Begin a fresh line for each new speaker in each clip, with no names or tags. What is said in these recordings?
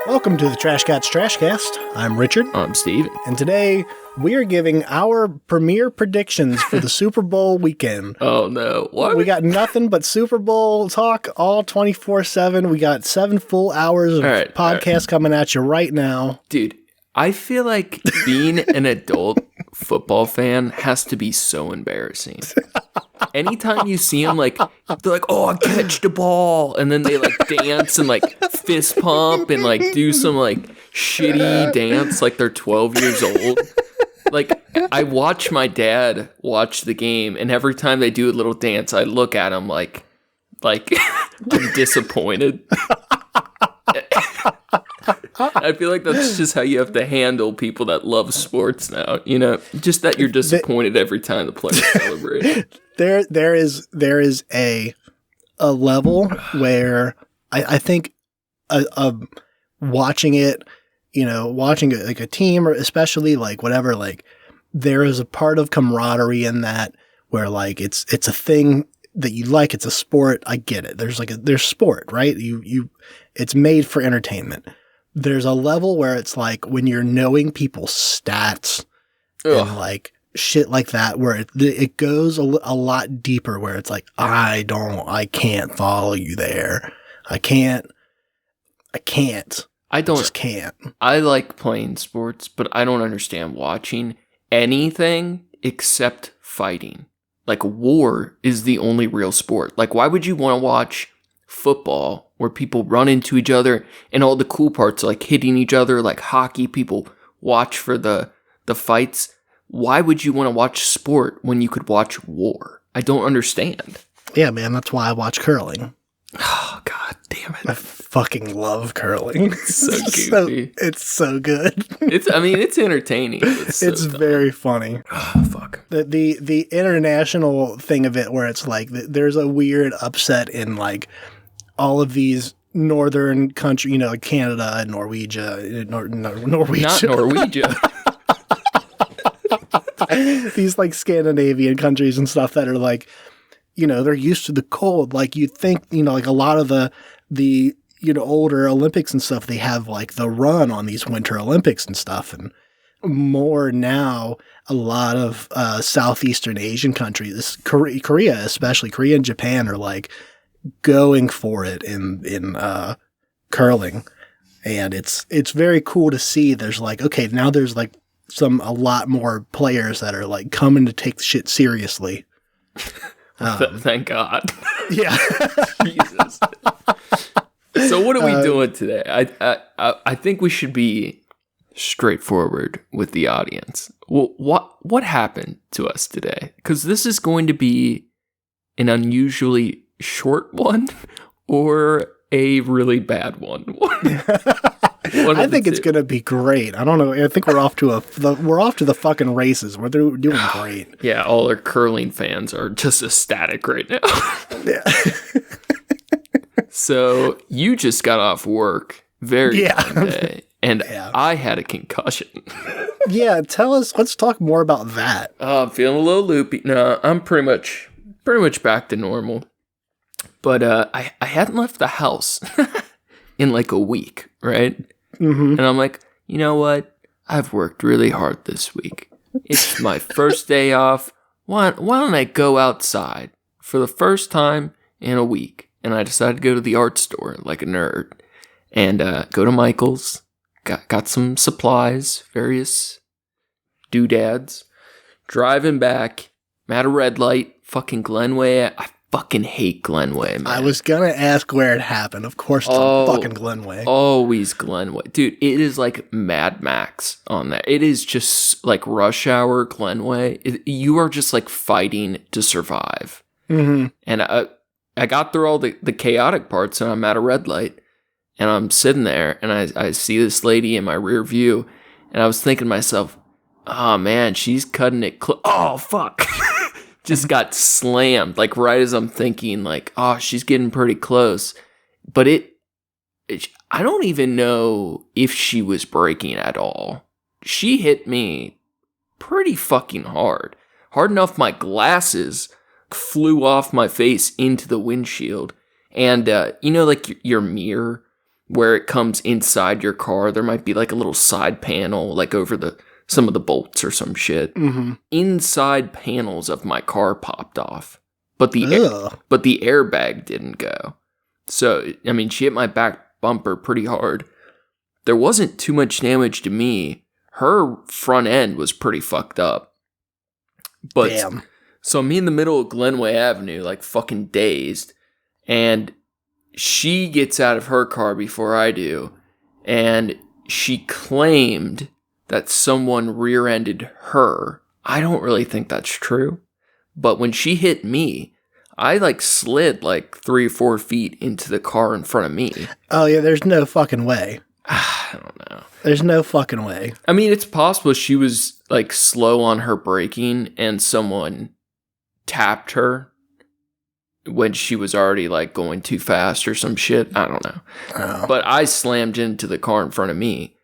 Welcome to the Trash Cats Trashcast. I'm Richard.
I'm Steven.
And today we are giving our premiere predictions for the Super Bowl weekend.
Oh no. What?
We got nothing but Super Bowl talk all 24/7. We got 7 full hours of podcast coming at you right now.
Dude, I feel like being an adult football fan has to be so embarrassing. Anytime you see them, like, they're like, oh, I catch the ball. And then they, like, dance and, like, fist pump and, like, do some, like, shitty dance like they're 12 years old. Like, I watch my dad watch the game, and every time they do a little dance, I look at him like I'm disappointed. I feel like that's just how you have to handle people that love sports now, you know? Just that you're disappointed every time the players celebrate.
There is a level where I think watching it like a team, or especially like whatever, like there is a part of camaraderie in that where like it's a thing that you like. It's a sport. I get it. There's sport, right? It's made for entertainment. There's a level where it's like when you're knowing people's stats and like shit like that, where it goes a lot deeper, where it's like, I can't follow you there. I just can't.
I like playing sports, but I don't understand watching anything except fighting. Like, war is the only real sport. Like, why would you want to watch football where people run into each other and all the cool parts, like hitting each other, like hockey, people watch for the fights? Why would you want to watch sport when you could watch war? I don't understand.
Yeah, man, that's why I watch curling.
Oh, God damn it.
I fucking love curling.
It's so goofy.
It's so good.
It's entertaining.
It's very funny.
Oh, fuck.
The international thing of it, where it's like, there's a weird upset in like all of these northern country, you know, Canada and Norwegia.
Not Norwegia.
These like Scandinavian countries and stuff that are like, you know, they're used to the cold. Like you'd think, you know, like a lot of the you know, older Olympics and stuff, they have like the run on these Winter Olympics and stuff. And more now, a lot of Southeastern Asian countries, Korea especially, Korea and Japan are like going for it in curling. And it's very cool to see. There's like, okay, now there's like a lot more players that are like coming to take the shit seriously.
Thank God.
Yeah.
Jesus. So what are we doing today? I think we should be straightforward with the audience. Well, what happened to us today? Because this is going to be an unusually short one or a really bad one.
I think it's going to be great. I don't know. I think we're off to the fucking races. We're doing great.
Yeah, all our curling fans are just ecstatic right now.
Yeah.
So you just got off work very fun day, and I had a concussion.
Yeah, tell us. Let's talk more about that.
I'm feeling a little loopy. No, I'm pretty much back to normal. But I hadn't left the house in like a week, right?
Mm-hmm.
And I'm like, you know what? I've worked really hard this week. It's my first day off. Why don't I go outside for the first time in a week? And I decided to go to the art store like a nerd and go to Michael's. Got some supplies, various doodads. Driving back, I'm at a red light, fucking Glenway. I fucking hate Glenway, man.
I was going to ask where it happened. Of course, it's on fucking Glenway.
Always Glenway. Dude, it is like Mad Max on that. It is just like rush hour Glenway. You are just like fighting to survive.
Mm-hmm.
And I got through all the chaotic parts, and I'm at a red light, and I'm sitting there, and I see this lady in my rear view, and I was thinking to myself, oh man, she's cutting it oh fuck. Just got slammed, like right as I'm thinking, like, oh, she's getting pretty close. But I don't even know if she was braking at all. She hit me pretty fucking hard. Hard enough my glasses flew off my face into the windshield. And, you know, like your mirror where it comes inside your car, there might be like a little side panel, like over some of the bolts or some shit.
Mm-hmm.
Inside panels of my car popped off, but the airbag didn't go. So, I mean, she hit my back bumper pretty hard. There wasn't too much damage to me. Her front end was pretty fucked up. But
Damn.
So me in the middle of Glenway Avenue, like fucking dazed, and she gets out of her car before I do, and she claimed that someone rear-ended her. I don't really think that's true, but when she hit me, I like slid like 3 or 4 feet into the car in front of me.
Oh yeah, there's no fucking way.
I don't know.
There's no fucking way.
I mean, it's possible she was like slow on her braking and someone tapped her when she was already like going too fast or some shit. I don't know.
Oh.
But I slammed into the car in front of me.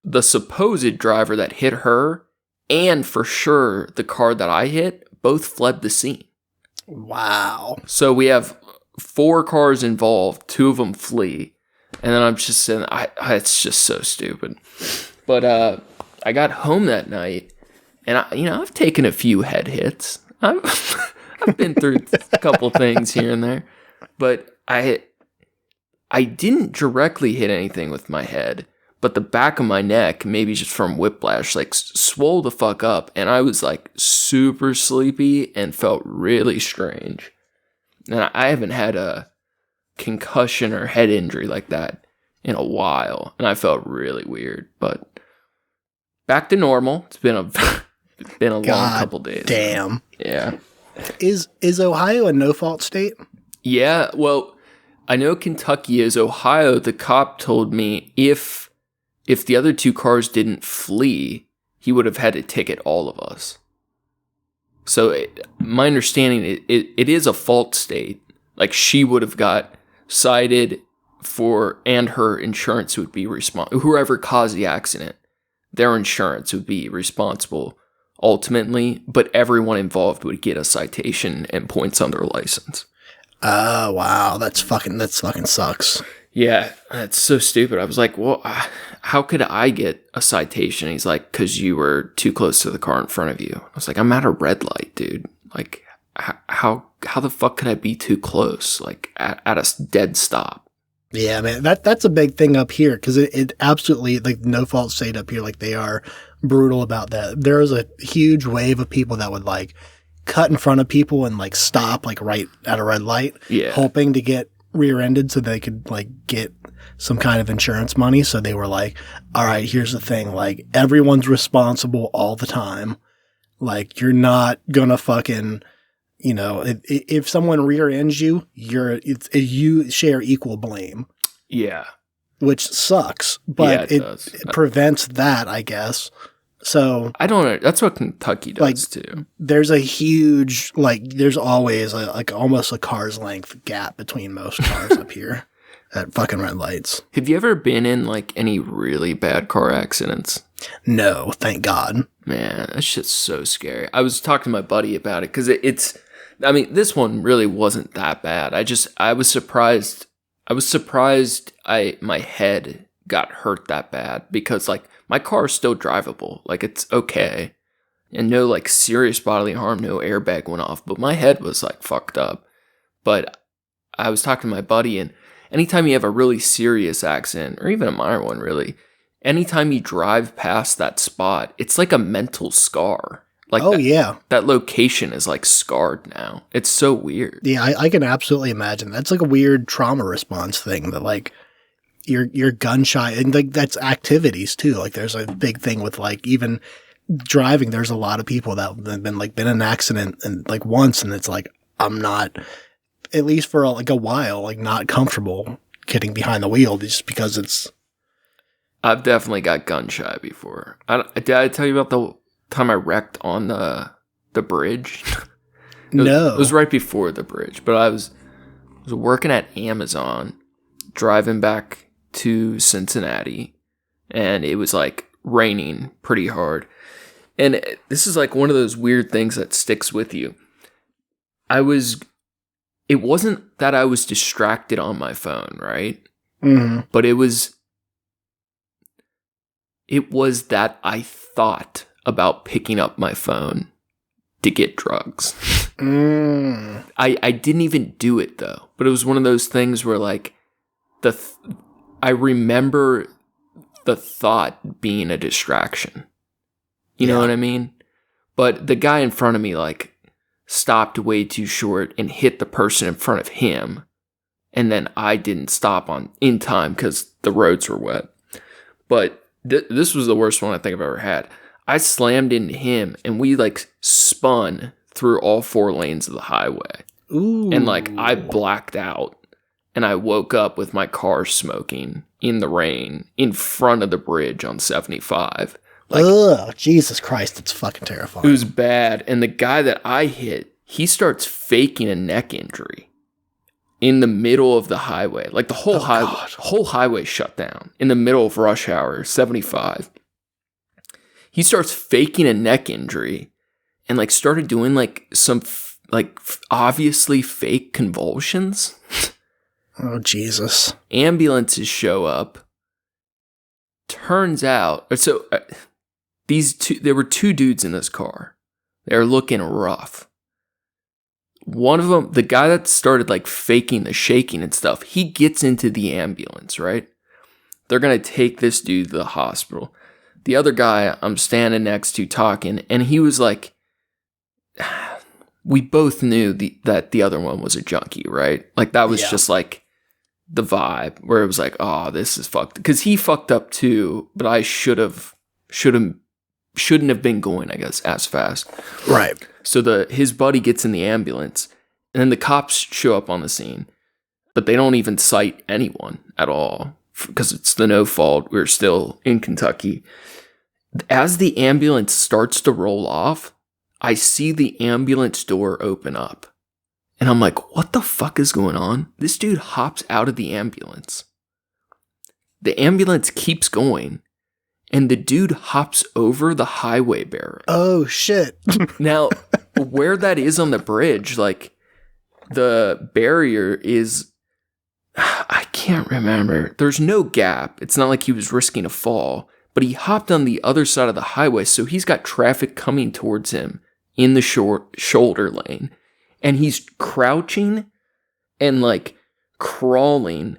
The supposed driver that hit her and for sure the car that I hit both fled the scene.
Wow.
So we have 4 cars involved, 2 of them flee. And then I'm just saying, it's just so stupid. But I got home that night, and I've taken a few head hits. I've been through a couple things here and there, but I didn't directly hit anything with my head, but the back of my neck, maybe just from whiplash, like swole the fuck up, and I was like super sleepy and felt really strange. And I haven't had a concussion or head injury like that in a while, and I felt really weird, but back to normal. It's been a long couple days.
Damn.
Yeah.
Is Ohio a no-fault state?
Yeah, well, I know Kentucky is. Ohio, the cop told me if the other 2 cars didn't flee, he would have had to ticket all of us. So my understanding, it is a fault state. Like, she would have got cited for, and her insurance would be responsible. Whoever caused the accident, their insurance would be responsible ultimately, but everyone involved would get a citation and points on their license.
Oh, wow. That fucking sucks.
Yeah, that's so stupid. I was like, well, how could I get a citation? He's like, because you were too close to the car in front of you. I was like, I'm at a red light, dude. Like, how the fuck could I be too close? Like, at a dead stop.
Yeah, man, that's a big thing up here because it absolutely, like, no fault state up here, like, they are brutal about that. There is a huge wave of people that would, like, cut in front of people and, like, stop, like, right at a red light, hoping to get rear-ended so they could, like, get some kind of insurance money. So they were like, all right, here's the thing, like, everyone's responsible all the time. Like, you're not gonna fucking... if someone rear-ends you, you share equal blame.
Yeah.
Which sucks, but it prevents that, I guess. So
I don't know. That's what Kentucky does too.
There's a huge, there's always almost a car's length gap between most cars up here at fucking red lights.
Have you ever been in any really bad car accidents?
No, thank God.
Man, that shit's so scary. I was talking to my buddy about it because this one really wasn't that bad. I was surprised. My head got hurt that bad because my car is still drivable. Like, it's okay. And no serious bodily harm, no airbag went off, but my head was fucked up. But I was talking to my buddy, and anytime you have a really serious accident, or even a minor one really, anytime you drive past that spot, it's like a mental scar. That location is scarred now. It's so weird.
Yeah, I can absolutely imagine. That's a weird trauma response thing that you're gun shy, and that's activities too. There's a big thing with even driving. There's a lot of people that have been in an accident and once, and it's I'm not, at least for a while, not comfortable getting behind the wheel just because it's.
I've definitely got gun shy before. Did I tell you about the time I wrecked on the bridge?
No.
It was right before the bridge, but I was working at Amazon, driving back to Cincinnati, and it was raining pretty hard. And this is one of those weird things that sticks with you. It wasn't that I was distracted on my phone, right?
Mm-hmm.
But it was that I thought about picking up my phone to get drugs. I didn't even do it though, but it was one of those things where like I remember the thought being a distraction. You know what I mean? But the guy in front of me like stopped way too short and hit the person in front of him. And then I didn't stop in time because the roads were wet. But this was the worst one I think I've ever had. I slammed into him and we like spun through all 4 lanes of the highway.
Ooh.
And like I blacked out and I woke up with my car smoking in the rain in front of the bridge on 75. Like,
ugh, Jesus Christ, it's fucking terrifying.
It was bad. And the guy that I hit, he starts faking a neck injury in the middle of the highway. Like the whole highway shut down in the middle of rush hour, 75. He starts faking a neck injury and like started doing like some obviously fake convulsions.
Oh, Jesus.
Ambulances show up. Turns out, there were 2 dudes in this car. They're looking rough. One of them, the guy that started like faking the shaking and stuff, he gets into the ambulance, right? They're going to take this dude to the hospital. The other guy I'm standing next to talking, and he was like, we both knew that the other one was a junkie, right? Like that was just like the vibe where it was like, oh, this is fucked. Because he fucked up too, but I shouldn't have been going, I guess, as fast.
Right.
So his buddy gets in the ambulance, and then the cops show up on the scene, but they don't even cite anyone at all because it's the no fault. We're still in Kentucky. As the ambulance starts to roll off, I see the ambulance door open up. And I'm like, what the fuck is going on? This dude hops out of the ambulance. The ambulance keeps going. And the dude hops over the highway barrier.
Oh, shit.
Now, where that is on the bridge, like, the barrier is... I can't remember. There's no gap. It's not like he was risking a fall. But he hopped on the other side of the highway, so he's got traffic coming towards him in the shoulder lane. And he's crouching and, like, crawling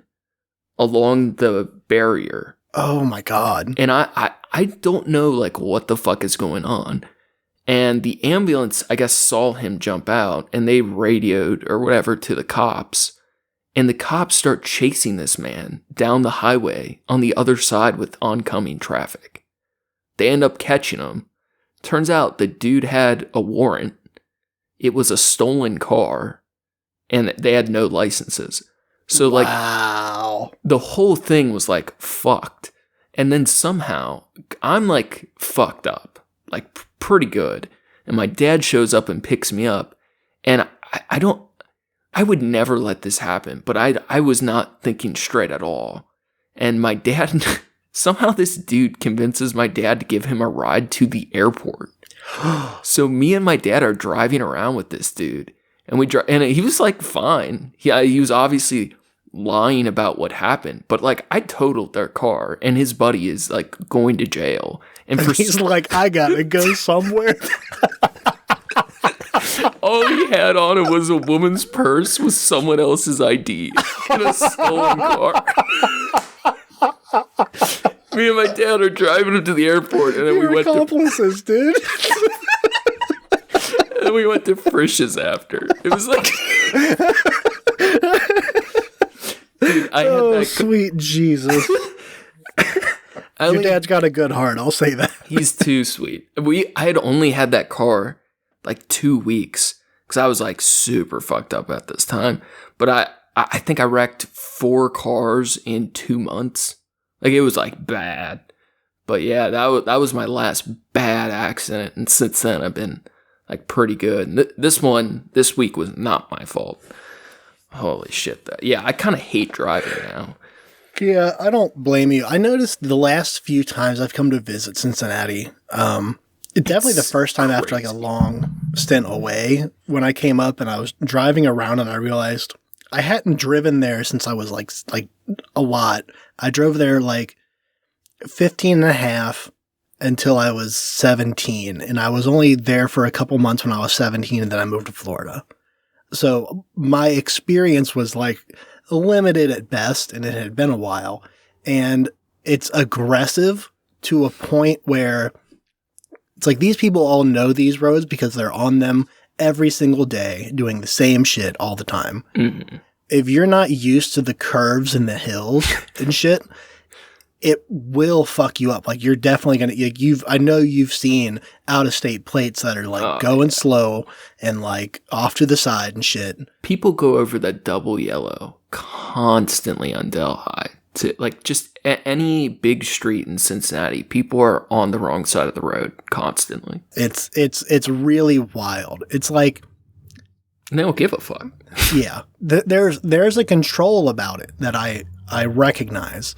along the barrier.
Oh my God.
And I don't know like what the fuck is going on. And the ambulance, I guess, saw him jump out and they radioed or whatever to the cops. And the cops start chasing this man down the highway on the other side with oncoming traffic. They end up catching him. Turns out the dude had a warrant. It was a stolen car and they had no licenses. So like,
wow.
The whole thing was like fucked. And then somehow I'm like fucked up, like pretty good. And my dad shows up and picks me up. And I would never let this happen, but I was not thinking straight at all. And my dad, somehow this dude convinces my dad to give him a ride to the airport. So me and my dad are driving around with this dude. And and he was like fine. He was obviously lying about what happened, but like I totaled their car and his buddy is like going to jail. And
he's like, I gotta go somewhere.
All he had on it was a woman's purse with someone else's ID in a stolen car. Me and my dad are driving him to the airport, and then we went
accomplices, dude.
And then we went to Frisch's after. It was like, dude, I had that.
Sweet Jesus. Your dad's got a good heart. I'll say that.
He's too sweet. I had only had that car like 2 weeks because I was like super fucked up at this time. But I think I wrecked 4 cars in 2 months. Like it was like bad. But yeah, that was my last bad accident, and since then I've been like pretty good. And this week was not my fault. Holy shit! Yeah, I kind of hate driving now.
Yeah, I don't blame you. I noticed the last few times I've come to visit Cincinnati, definitely the first time after like a long stint away, when I came up and I was driving around and I realized I hadn't driven there since I was like a lot. I drove there like 15 and a half until I was 17. And I was only there for a couple months when I was 17, and then I moved to Florida. So my experience was like limited at best, and it had been a while. And it's aggressive to a point where it's like these people all know these roads because they're on them every single day doing the same shit all the time. Mm-hmm. If you're not used to the curves and the hills and shit, it will fuck you up. Like you're definitely going to, I know you've seen out of state plates that are like going slow and like off to the side and shit.
People go over that double yellow constantly on Delhi to like just any big street in Cincinnati. People are on the wrong side of the road constantly.
It's really wild. It's like,
and they don't give a fuck.
Yeah. There's a control about it that I recognize.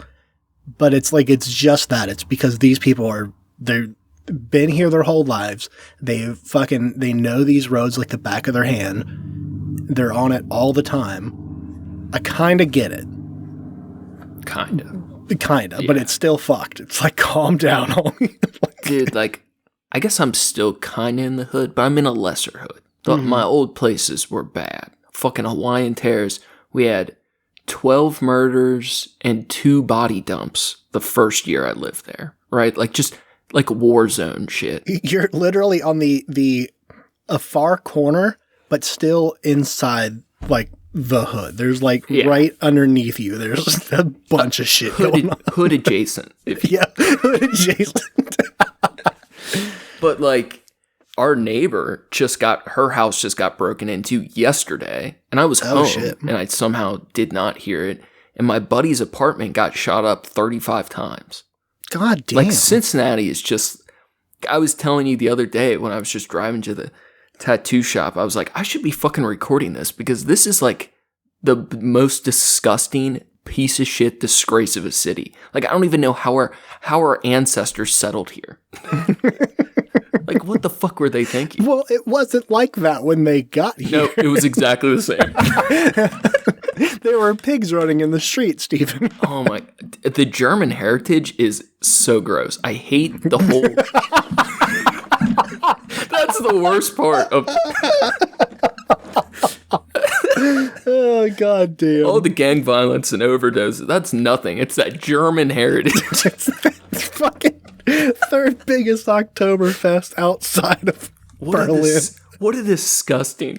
But it's like, it's just that. It's because these people they've been here their whole lives. They know these roads like the back of their hand. They're on it all the time. I kind of get it.
Kind of.
Yeah. But it's still fucked. It's like, calm down, homie.
Dude, like, I guess I'm still kind of in the hood, but I'm in a lesser hood. My old places were bad. Fucking Hawaiian Terrace. We had 12 murders and 2 body dumps the first year I lived there, right? Like just like war zone shit.
You're literally on a far corner, but still inside like the hood. There's like right underneath you. There's a bunch of shit going on.
Hood adjacent.
Hood adjacent.
But like our neighbor her house just got broken into yesterday, and I was home, and I somehow did not hear it, and my buddy's apartment got shot up 35 times.
God damn.
Like, Cincinnati is just, I was telling you the other day when I was just driving to the tattoo shop, I was like, I should be fucking recording this, because this is like the most disgusting piece of shit disgrace of a city. Like, I don't even know how our ancestors settled here. Like, what the fuck were they thinking?
Well, it wasn't like that when they got here.
No, it was exactly the same.
There were pigs running in the street, Stephen.
Oh my, the German heritage is so gross. I hate the whole... That's the worst part of...
Oh, god damn.
All the gang violence and overdoses, that's nothing. It's that German heritage.
It's fucking third biggest Oktoberfest outside of Berlin.
What a disgusting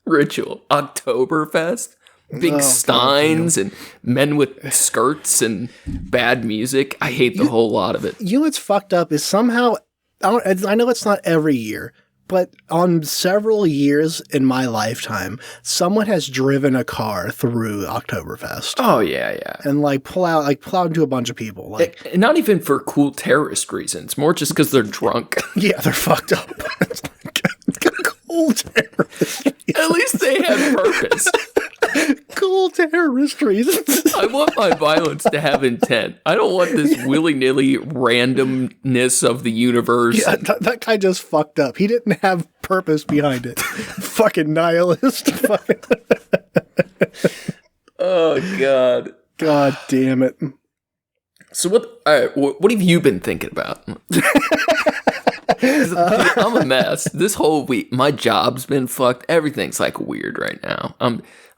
ritual. Oktoberfest? Big steins and men with skirts and bad music. I hate the whole lot of it.
You know what's fucked up is somehow, I know it's not every year, but on several years in my lifetime, someone has driven a car through Oktoberfest.
Oh, yeah.
And plowed into a bunch of people. Like,
not even for cool terrorist reasons, more just because they're drunk.
Yeah, they're fucked up. It's like cool terrorist.
At least they had purpose.
Cool terrorist reasons.
I want my violence to have intent. I don't want this willy-nilly randomness of the universe.
Yeah, that guy just fucked up. He didn't have purpose behind it. Fucking nihilist.
Oh, God.
God damn it.
So what have you been thinking about? I'm a mess. This whole week, my job's been fucked. Everything's like weird right now.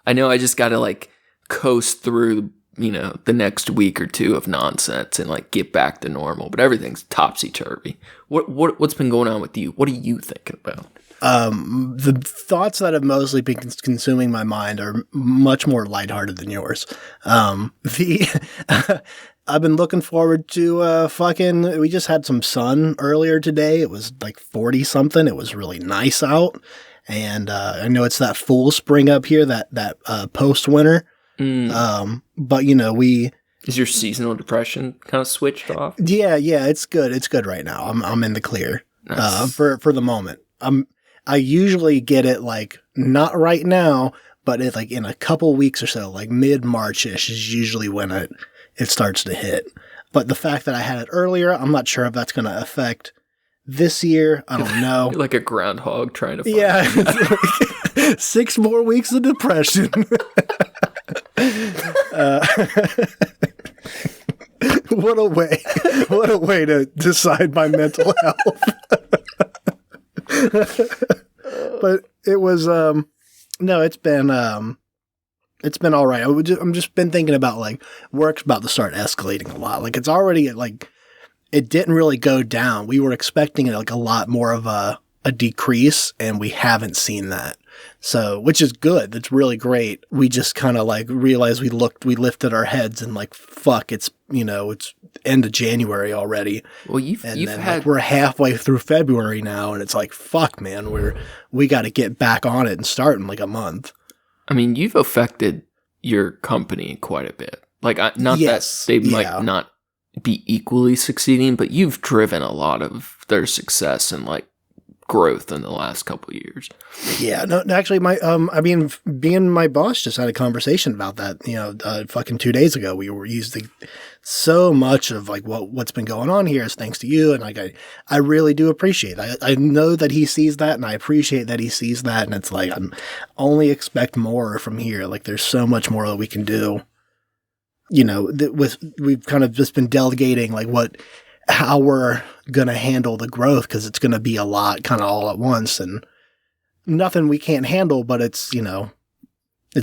I know I just got to like coast through, the next week or two of nonsense and like get back to normal, but everything's topsy-turvy. What's been going on with you? What are you thinking about?
The thoughts that have mostly been consuming my mind are much more lighthearted than yours. I've been looking forward to we just had some sun earlier today. It was like 40 something. It was really nice out. And I know it's that full spring up here, that post winter. But
is your seasonal depression kind of switched off?
Yeah, it's good. It's good right now. I'm in the clear. Nice. For the moment. I usually get it like not right now, but it's like in a couple weeks or so, like mid-March-ish is usually when it starts to hit. But the fact that I had it earlier, I'm not sure if that's going to affect this year. I don't know.
You're like a groundhog trying to find
6 more weeks of depression. What a way to decide my mental health. But it was no, it's been all right. I'm just been thinking about like work's about to start escalating a lot. Like it's already like it didn't really go down. We were expecting like a lot more of a decrease, and we haven't seen that. So, which is good. That's really great. We just kind of like realized we lifted our heads and like, fuck, it's end of January already.
Well, you've had
like, we're halfway through February now, and it's like, fuck, man, we got to get back on it and start in like a month.
I mean, you've affected your company quite a bit. Like, not that they might not be equally succeeding, but you've driven a lot of their success and like growth in the last couple of years.
Yeah, no, actually, being my boss just had a conversation about that. Fucking 2 days ago, we were using so much of like what's been going on here is thanks to you, and like I really do appreciate it. I know that he sees that, and I appreciate that he sees that, and it's like I'm only expect more from here. Like there's so much more that we can do. We've kind of just been delegating like how we're going to handle the growth, because it's going to be a lot kind of all at once, and nothing we can't handle, but it's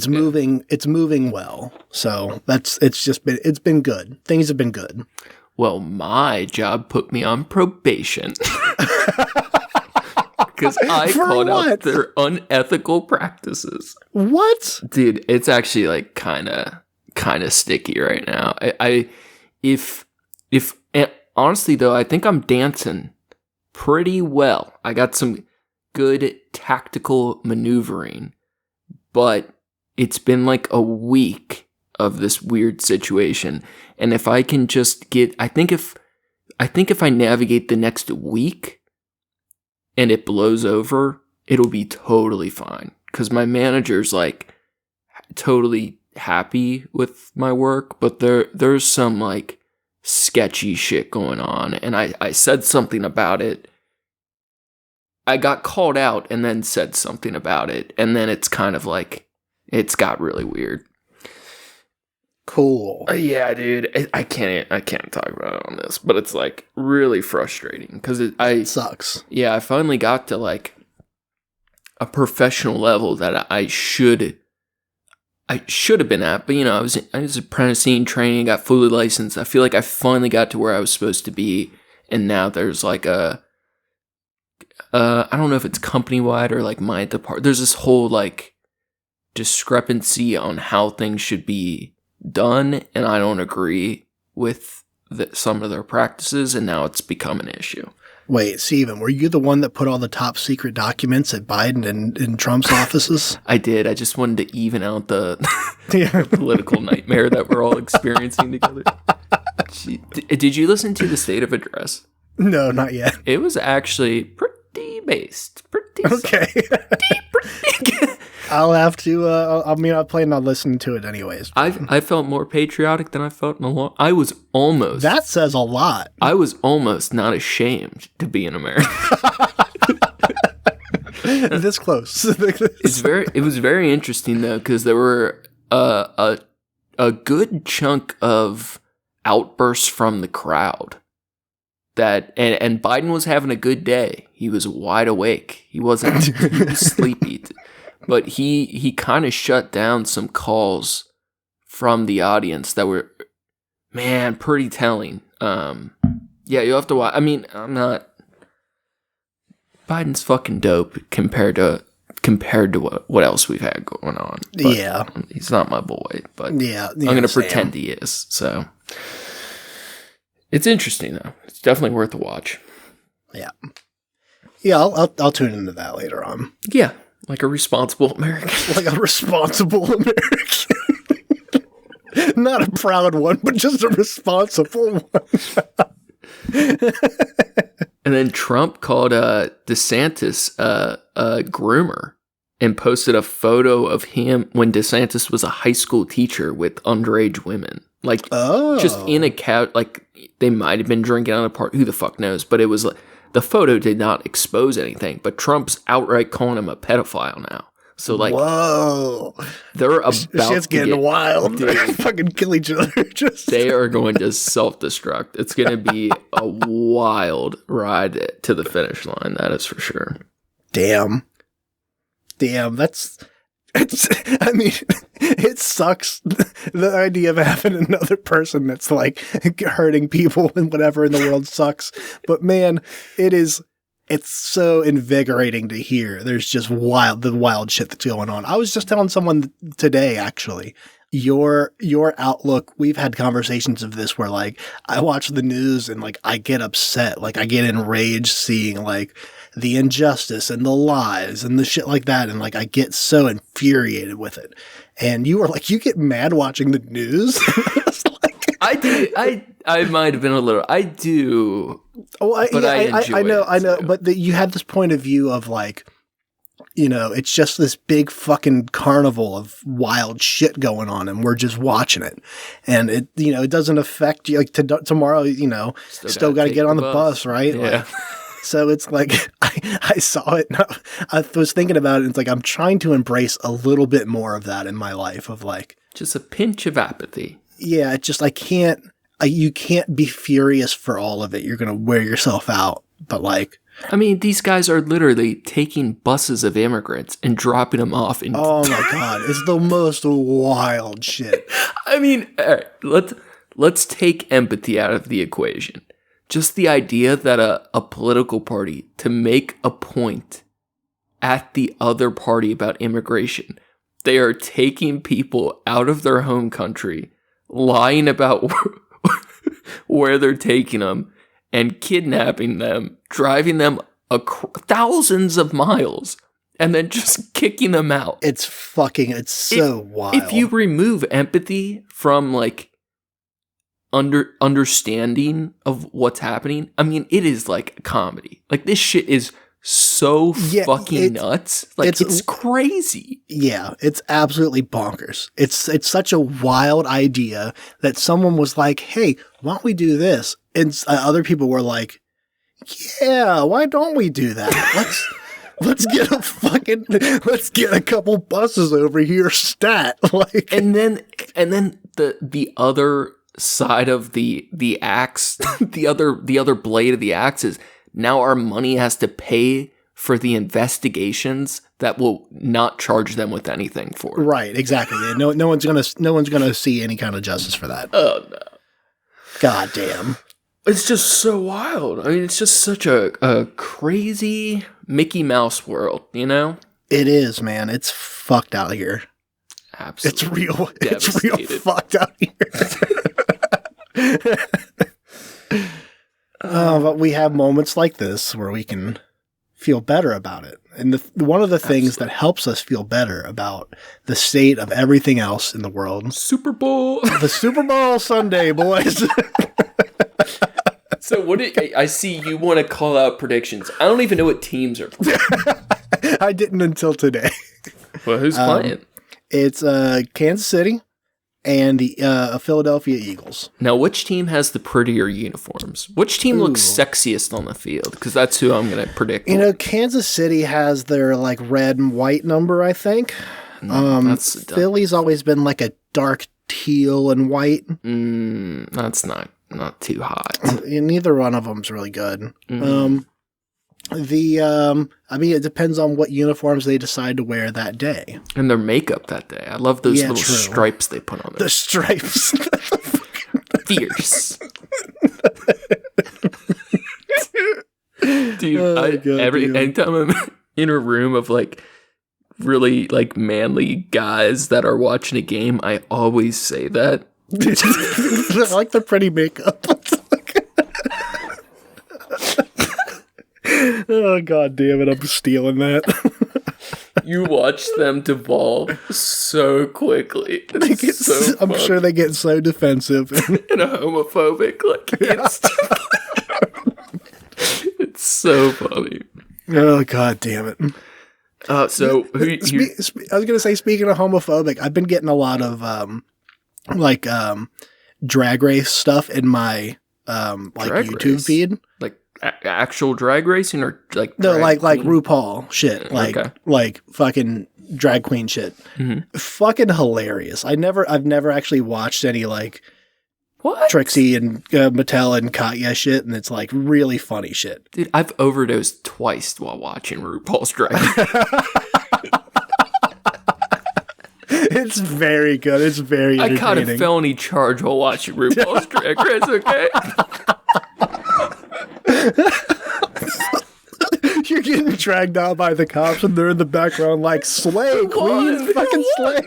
moving well. So it's been good. Things have been good.
Well, my job put me on probation because I called out their unethical practices.
What?
Dude, it's actually like kind of sticky right now. Honestly, though, I think I'm dancing pretty well. I got some good tactical maneuvering, but it's been like a week of this weird situation. And if I can just I think if I navigate the next week and it blows over, it'll be totally fine. Because my manager's like totally happy with my work, but there's some like sketchy shit going on, and I said something about it. I got called out and then said something about it, and then it's kind of like it's got really weird.
Cool.
Yeah, dude. I can't talk about it on this, but it's like really frustrating because it
sucks.
Yeah, I finally got to like a professional level that I should have been at, but I was apprenticing, training, got fully licensed. I feel like I finally got to where I was supposed to be, and now there's like I don't know if it's company wide or like my department. There's this whole like discrepancy on how things should be done, and I don't agree with some of their practices, and now it's become an issue.
Wait, Steven, were you the one that put all the top secret documents at Biden and in Trump's offices?
I did. I just wanted to even out the political nightmare that we're all experiencing together. Did you listen to the State of Address?
No, not yet.
It was actually pretty based. Pretty
okay.
pretty
I'll have to, I plan on listening to it anyways.
I felt more patriotic than I felt in a long. I was almost.
That says a lot.
I was almost not ashamed to be an American.
This close.
It was very interesting though, because there were a good chunk of outbursts from the crowd. And Biden was having a good day. He was wide awake. He wasn't sleepy. But he kind of shut down some calls from the audience that were, man, pretty telling. Yeah, you'll have to watch. I mean, I'm not. Biden's fucking dope compared to what else we've had going on. But
yeah,
he's not my boy, but
yeah,
I'm gonna pretend he is. So it's interesting though. It's definitely worth a watch.
Yeah, yeah. I'll tune into that later on.
Yeah. Like a responsible American.
Like a responsible American. Not a proud one, but just a responsible one.
And then Trump called DeSantis a groomer and posted a photo of him when DeSantis was a high school teacher with underage women. Like, just in a couch, like, they might have been drinking on a part, who the fuck knows, but it was like, the photo did not expose anything, but Trump's outright calling him a pedophile now. So like,
whoa,
they're about
shit's getting wild. They fucking kill each other.
They are going to self-destruct. It's going to be a wild ride to the finish line. That is for sure.
Damn. I mean, it sucks, the idea of having another person that's like hurting people and whatever in the world sucks. But man, it's so invigorating to hear. There's just the wild shit that's going on. I was just telling someone today, actually, your outlook. We've had conversations of this where like I watch the news and like I get upset, like I get enraged seeing like the injustice and the lies and the shit like that. And like, I get so infuriated with it. And you were like, you get mad watching the news?
I do. I might have been a little, I do.
Oh,
I
know.
Too.
But you had this point of view of like, you know, it's just this big fucking carnival of wild shit going on and we're just watching it. And it, you know, it doesn't affect you. Like tomorrow, you know, still got to get on the bus, right?
Yeah.
Like, so it's like, I saw it and I was thinking about it and it's like, I'm trying to embrace a little bit more of that in my life of like.
Just a pinch of apathy.
Yeah, it's just, you can't be furious for all of it. You're going to wear yourself out. But like.
I mean, these guys are literally taking buses of immigrants and dropping them off.
Oh my God. It's the most wild shit.
I mean, all right, let's take empathy out of the equation. Just the idea that a political party to make a point at the other party about immigration, they are taking people out of their home country, lying about where they're taking them, and kidnapping them, driving them thousands of miles, and then just kicking them out.
It's so wild.
If you remove empathy from like understanding of what's happening, I mean, it is like a comedy. Like this shit is so fucking nuts. Like it's crazy.
Yeah, it's absolutely bonkers. It's such a wild idea that someone was like, "Hey, why don't we do this?" And other people were like, "Yeah, why don't we do that? Let's get a couple buses over here, stat." Like,
and then the other side of the axe, the other blade of the axe is now our money has to pay for the investigations that will not charge them with anything for.
Right, exactly. No one's gonna see any kind of justice for that.
Oh no.
God damn.
It's just so wild. I mean, it's just such a crazy Mickey Mouse world, you know?
It is, man. It's fucked out here.
Absolutely.
It's real fucked out here. But we have moments like this where we can feel better about it. And one of the things that helps us feel better about the state of everything else in the world.
Super Bowl.
The Super Bowl Sunday, boys.
So I see you want to call out predictions. I don't even know what teams are playing.
I didn't until today.
Well, who's playing?
It's Kansas City and the Philadelphia Eagles.
Now, which team has the prettier uniforms? Which team looks sexiest on the field? Because that's who I'm going to predict.
You know, Kansas City has their like red and white number, I think. Philly's always been like a dark teal and white.
That's not too hot.
Neither one of them's really good. I mean, it depends on what uniforms they decide to wear that day.
And their makeup that day. I love those little stripes they put on there.
The stripes.
Fierce. Dude, anytime I'm in a room of like really like manly guys that are watching a game, I always say that.
I like the pretty makeup. Oh, God damn it. I'm stealing that.
You watch them devolve so quickly.
I'm sure they get so defensive.
And homophobic. Like, it's so funny.
Oh, God damn it.
I was going
to say, speaking of homophobic, I've been getting a lot of drag race stuff in my YouTube feed.
Like actual drag racing or like
No,
drag
like
queen?
RuPaul shit,
Okay.
like fucking drag queen shit. Fucking hilarious. I've never actually watched any like
What?
Trixie and Mattel and Katya shit, and it's like really funny shit.
Dude, I've overdosed twice while watching RuPaul's Drag Race.
It's very good. It's very
I
entertaining.
caught a felony charge while watching RuPaul's Drag Race, okay?
You're getting dragged out by the cops, and they're in the background like, slay, queen, fucking slay.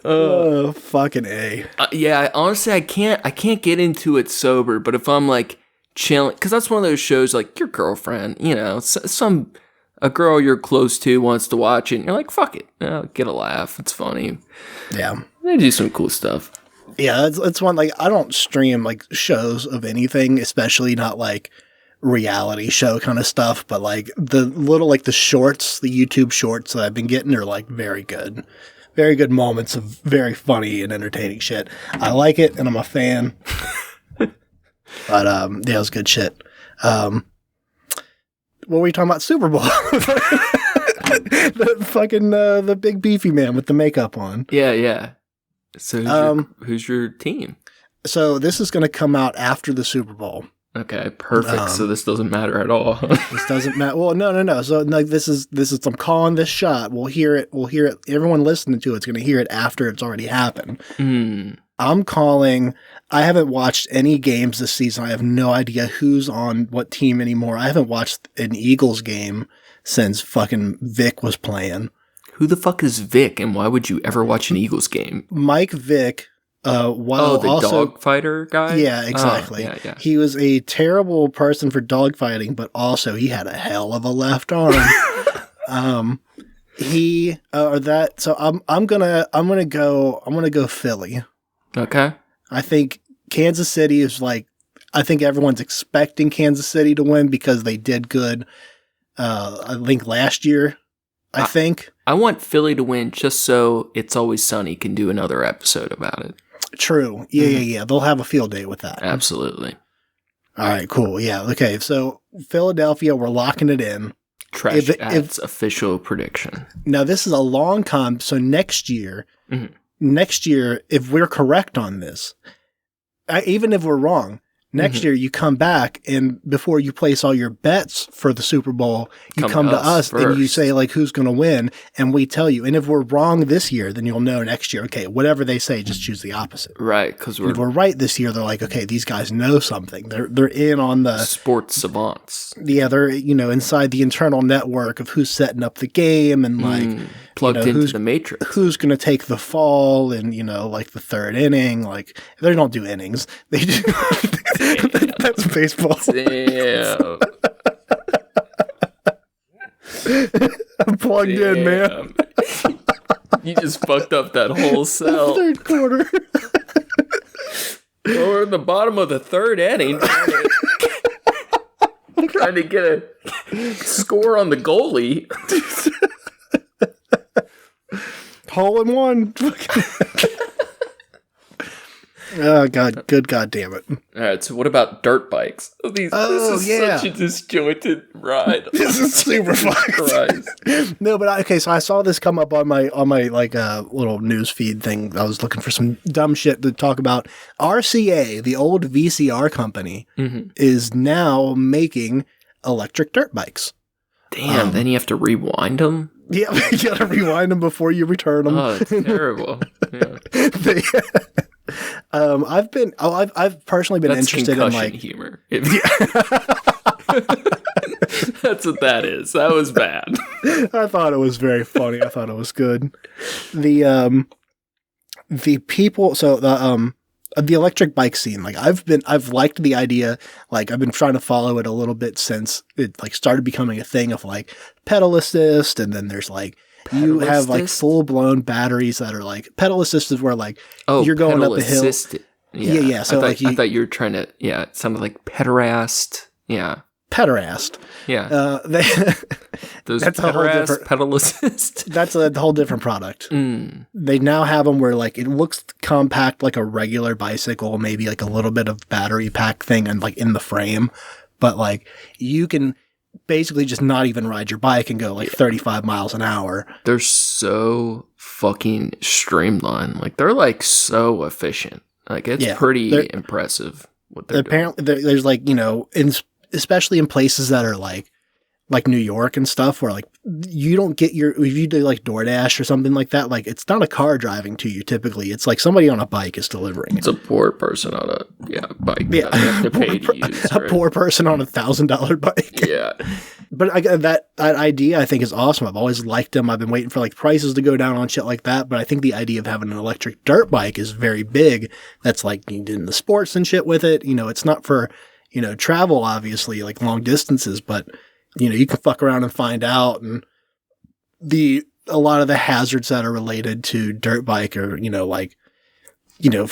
Oh, fucking A.
Yeah, honestly, I can't get into it sober, but if I'm like chilling, because that's one of those shows like your girlfriend, you know, a girl you're close to wants to watch it, and you're like, fuck it, get a laugh, it's funny.
Yeah.
They do some cool stuff.
Yeah, it's one, like, I don't stream, like, shows of anything, especially not, like, reality show kind of stuff, but, like, the little, like, the shorts, the YouTube shorts that I've been getting are, like, very good. Very good moments of very funny and entertaining shit. I like it, and I'm a fan. But, yeah, it was good shit. What were we talking about? Super Bowl. The fucking, the big beefy man with the makeup on.
Yeah. So who's your team? So
this is going to come out after the Super Bowl.
Okay, perfect. So this doesn't matter at all.
This doesn't matter. Well, no. So like this is I'm calling this shot. We'll hear it. Everyone listening to it's going to hear it after it's already happened. I'm calling. I haven't watched any games this season. I have no idea who's on what team anymore. I haven't watched an Eagles game since fucking Vic was playing.
Who the fuck is Vic, and why would you ever watch an Eagles game?
Mike Vick. While
the
also,
dog fighter guy?
Yeah, exactly.
Yeah.
He was a terrible person for dogfighting, but also he had a hell of a left arm. So I'm gonna go Philly.
Okay.
I think Kansas City is like, I think everyone's expecting Kansas City to win because they did good. I think last year. I think
I want Philly to win just so It's Always Sunny can do another episode about it.
True. Yeah. They'll have a field day with that.
Absolutely.
All right, cool. Yeah. Okay. So Philadelphia, we're locking it in.
Trash Ads official prediction.
Now this is a long time. So next year, if we're correct on this, even if we're wrong, next year you come back and before you place all your bets for the Super Bowl, you come to us first. And you say like who's going to win, and we tell you. And if we're wrong this year, then you'll know next year. Okay, whatever they say, just choose the opposite.
Right, because
if we're right this year, they're like, okay, these guys know something. They're in on the
sports savants.
Yeah, they're inside the internal network of who's setting up the game and like
plugged into the matrix.
Who's going to take the fall and like the third inning? Like they don't do innings. They do. That's baseball.
Damn.
I'm plugged in, man.
You just fucked up that whole cell.
Third quarter.
Well, we're in the bottom of the third inning. Trying to get a score on the goalie.
Hole in one. Oh, God. Good God damn it.
All right, so what about dirt bikes? This is such a disjointed ride.
This is super fucked. No, but so I saw this come up on my like little news feed thing. I was looking for some dumb shit to talk about. RCA, the old VCR company, is now making electric dirt bikes.
Damn, then you have to rewind them?
Yeah, you gotta rewind them before you return them.
Oh, it's terrible. Yeah.
I've personally been interested in like
humor. That's what that is. That was bad.
I thought it was very funny. I thought it was good. The people. So the electric bike scene. Like I've liked the idea. Like I've been trying to follow it a little bit since it like started becoming a thing of like pedal assist, and then there's like. You have like full blown batteries that are like pedal assist is where like you're going up the hill.
Yeah.
So I thought
you were trying to. Yeah, it sounded like pederast. Yeah.
pederast.
Yeah. Those
that's a whole different
pedal assist.
That's a whole different product. They now have them where like it looks compact like a regular bicycle, maybe like a little bit of battery pack thing and like in the frame, but like you can basically just not even ride your bike and go like 35 miles an hour.
They're so fucking streamlined. Like they're like so efficient. Like it's pretty impressive what they're
apparently doing. There's like, you know, especially in places that are like New York and stuff where like you don't get if you do like DoorDash or something like that, like it's not a car driving to you typically. It's like somebody on a bike is delivering it.
It's a poor person on a bike that they have to pay to use.
A poor person on $1,000 bike.
Yeah.
But that idea I think is awesome. I've always liked them. I've been waiting for like prices to go down on shit like that. But I think the idea of having an electric dirt bike is very big. That's like you did in the sports and shit with it. You know, it's not for, you know, travel, obviously, like long distances, but you know, you can fuck around and find out. And a lot of the hazards that are related to dirt bike are, you know, like, you know,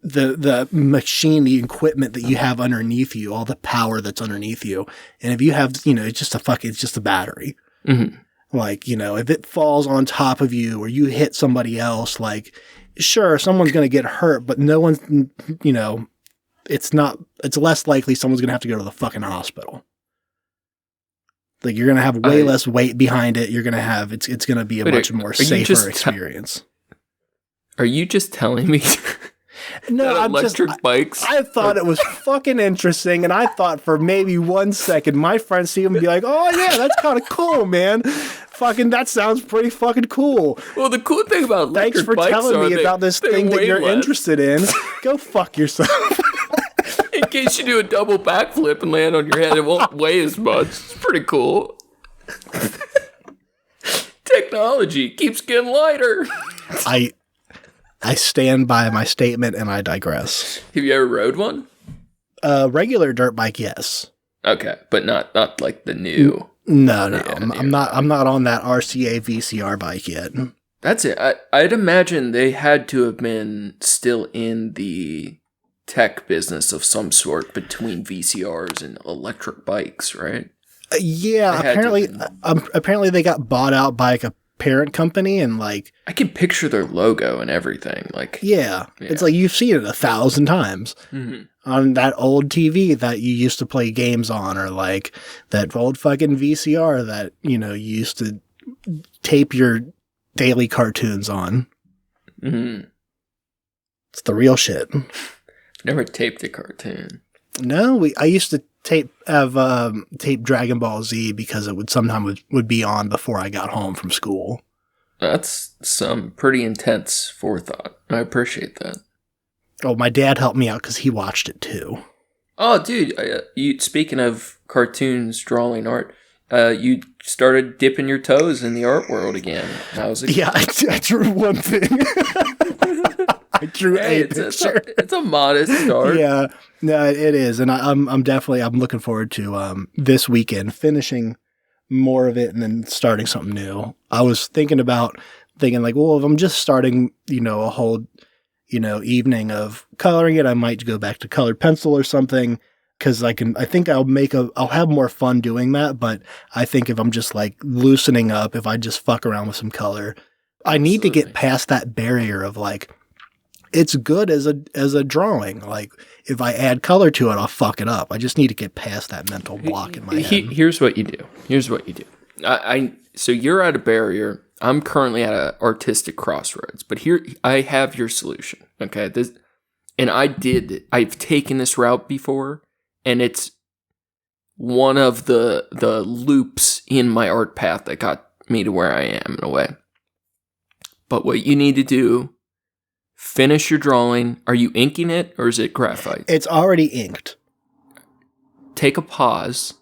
the machine, the equipment that you have underneath you, all the power that's underneath you. And if you have, you know, it's just a battery. Mm-hmm. Like, you know, if it falls on top of you or you hit somebody else, like, sure, someone's going to get hurt, but no one's, you know, it's less likely someone's going to have to go to the fucking hospital. Like you're going to have way less weight behind it. You're going to have, it's going to be a much more safer experience.
Are you just telling me
no,
electric bikes?
I thought it was fucking interesting. And I thought for maybe 1 second, my friends see him and be like, oh yeah, that's kind of cool, man. Fucking, that sounds pretty fucking cool.
Well, the cool thing about electric bikes
Thanks for telling me about this thing that you're interested in. Go fuck yourself.
In case you do a double backflip and land on your head, it won't weigh as much. It's pretty cool. Technology keeps getting lighter.
I stand by my statement and I digress.
Have you ever rode one?
Regular dirt bike, yes.
Okay, but not like the new.
No. I'm not on that RCA VCR bike yet.
That's it. I'd imagine they had to have been still in the tech business of some sort between VCRs and electric bikes, right?
Yeah, apparently they got bought out by like a parent company and like
I can picture their logo and everything. Like
yeah. It's like you've seen it 1,000 times on that old TV that you used to play games on, or like that old fucking VCR that, you know, you used to tape your daily cartoons on. Mm-hmm. It's the real shit.
Never taped a cartoon.
No, I used to tape Dragon Ball Z because it would be on before I got home from school.
That's some pretty intense forethought. I appreciate that.
Oh, my dad helped me out because he watched it too.
Oh, dude! Speaking of cartoons, drawing art, you started dipping your toes in the art world again. How's it?
Yeah, I drew one thing. I drew a picture.
It's a modest start.
Yeah, no, it is, and I'm looking forward to this weekend finishing more of it and then starting something new. I was thinking like, well, if I'm just starting, you know, a whole, you know, evening of coloring it, I might go back to colored pencil or something. Because I think I'll have more fun doing that. But I think if I'm just like loosening up, if I just fuck around with some color, I need to get past that barrier of like, it's good as a drawing. Like if I add color to it, I'll fuck it up. I just need to get past that mental block in my head.
Here's what you do. So you're at a barrier. I'm currently at an artistic crossroads. But here I have your solution. Okay. I've taken this route before, and it's one of the loops in my art path that got me to where I am in a way. But what you need to do, finish your drawing. Are you inking it or is it graphite?
It's already inked.
Take a pause,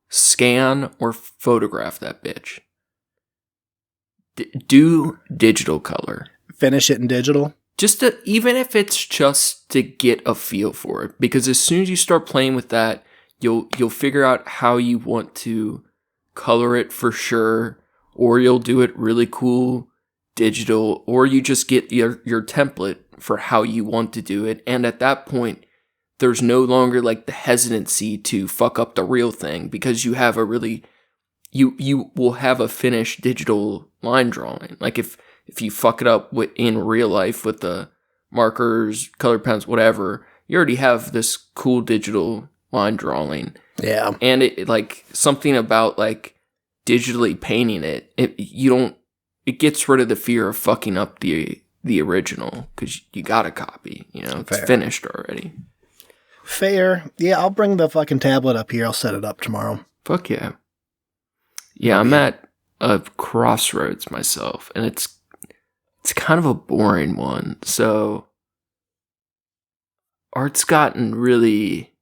scan or photograph that bitch. Do digital color.
Finish it in digital?
Even if it's just to get a feel for it. Because as soon as you start playing with that, you'll figure out how you want to color it for sure. Or you'll do it really cool digital, or you just get your template for how you want to do it. And at that point, there's no longer like the hesitancy to fuck up the real thing because you have a really, you will have a finished digital line drawing. Like if you fuck it up in real life with the markers, color pens, whatever, you already have this cool digital line drawing.
Yeah.
And it like something about like digitally painting it gets rid of the fear of fucking up the original because you got a copy, you know, it's finished already.
Fair. Yeah, I'll bring the fucking tablet up here. I'll set it up tomorrow.
Fuck yeah. Yeah, I'm at a crossroads myself, and it's kind of a boring one. So art's gotten really,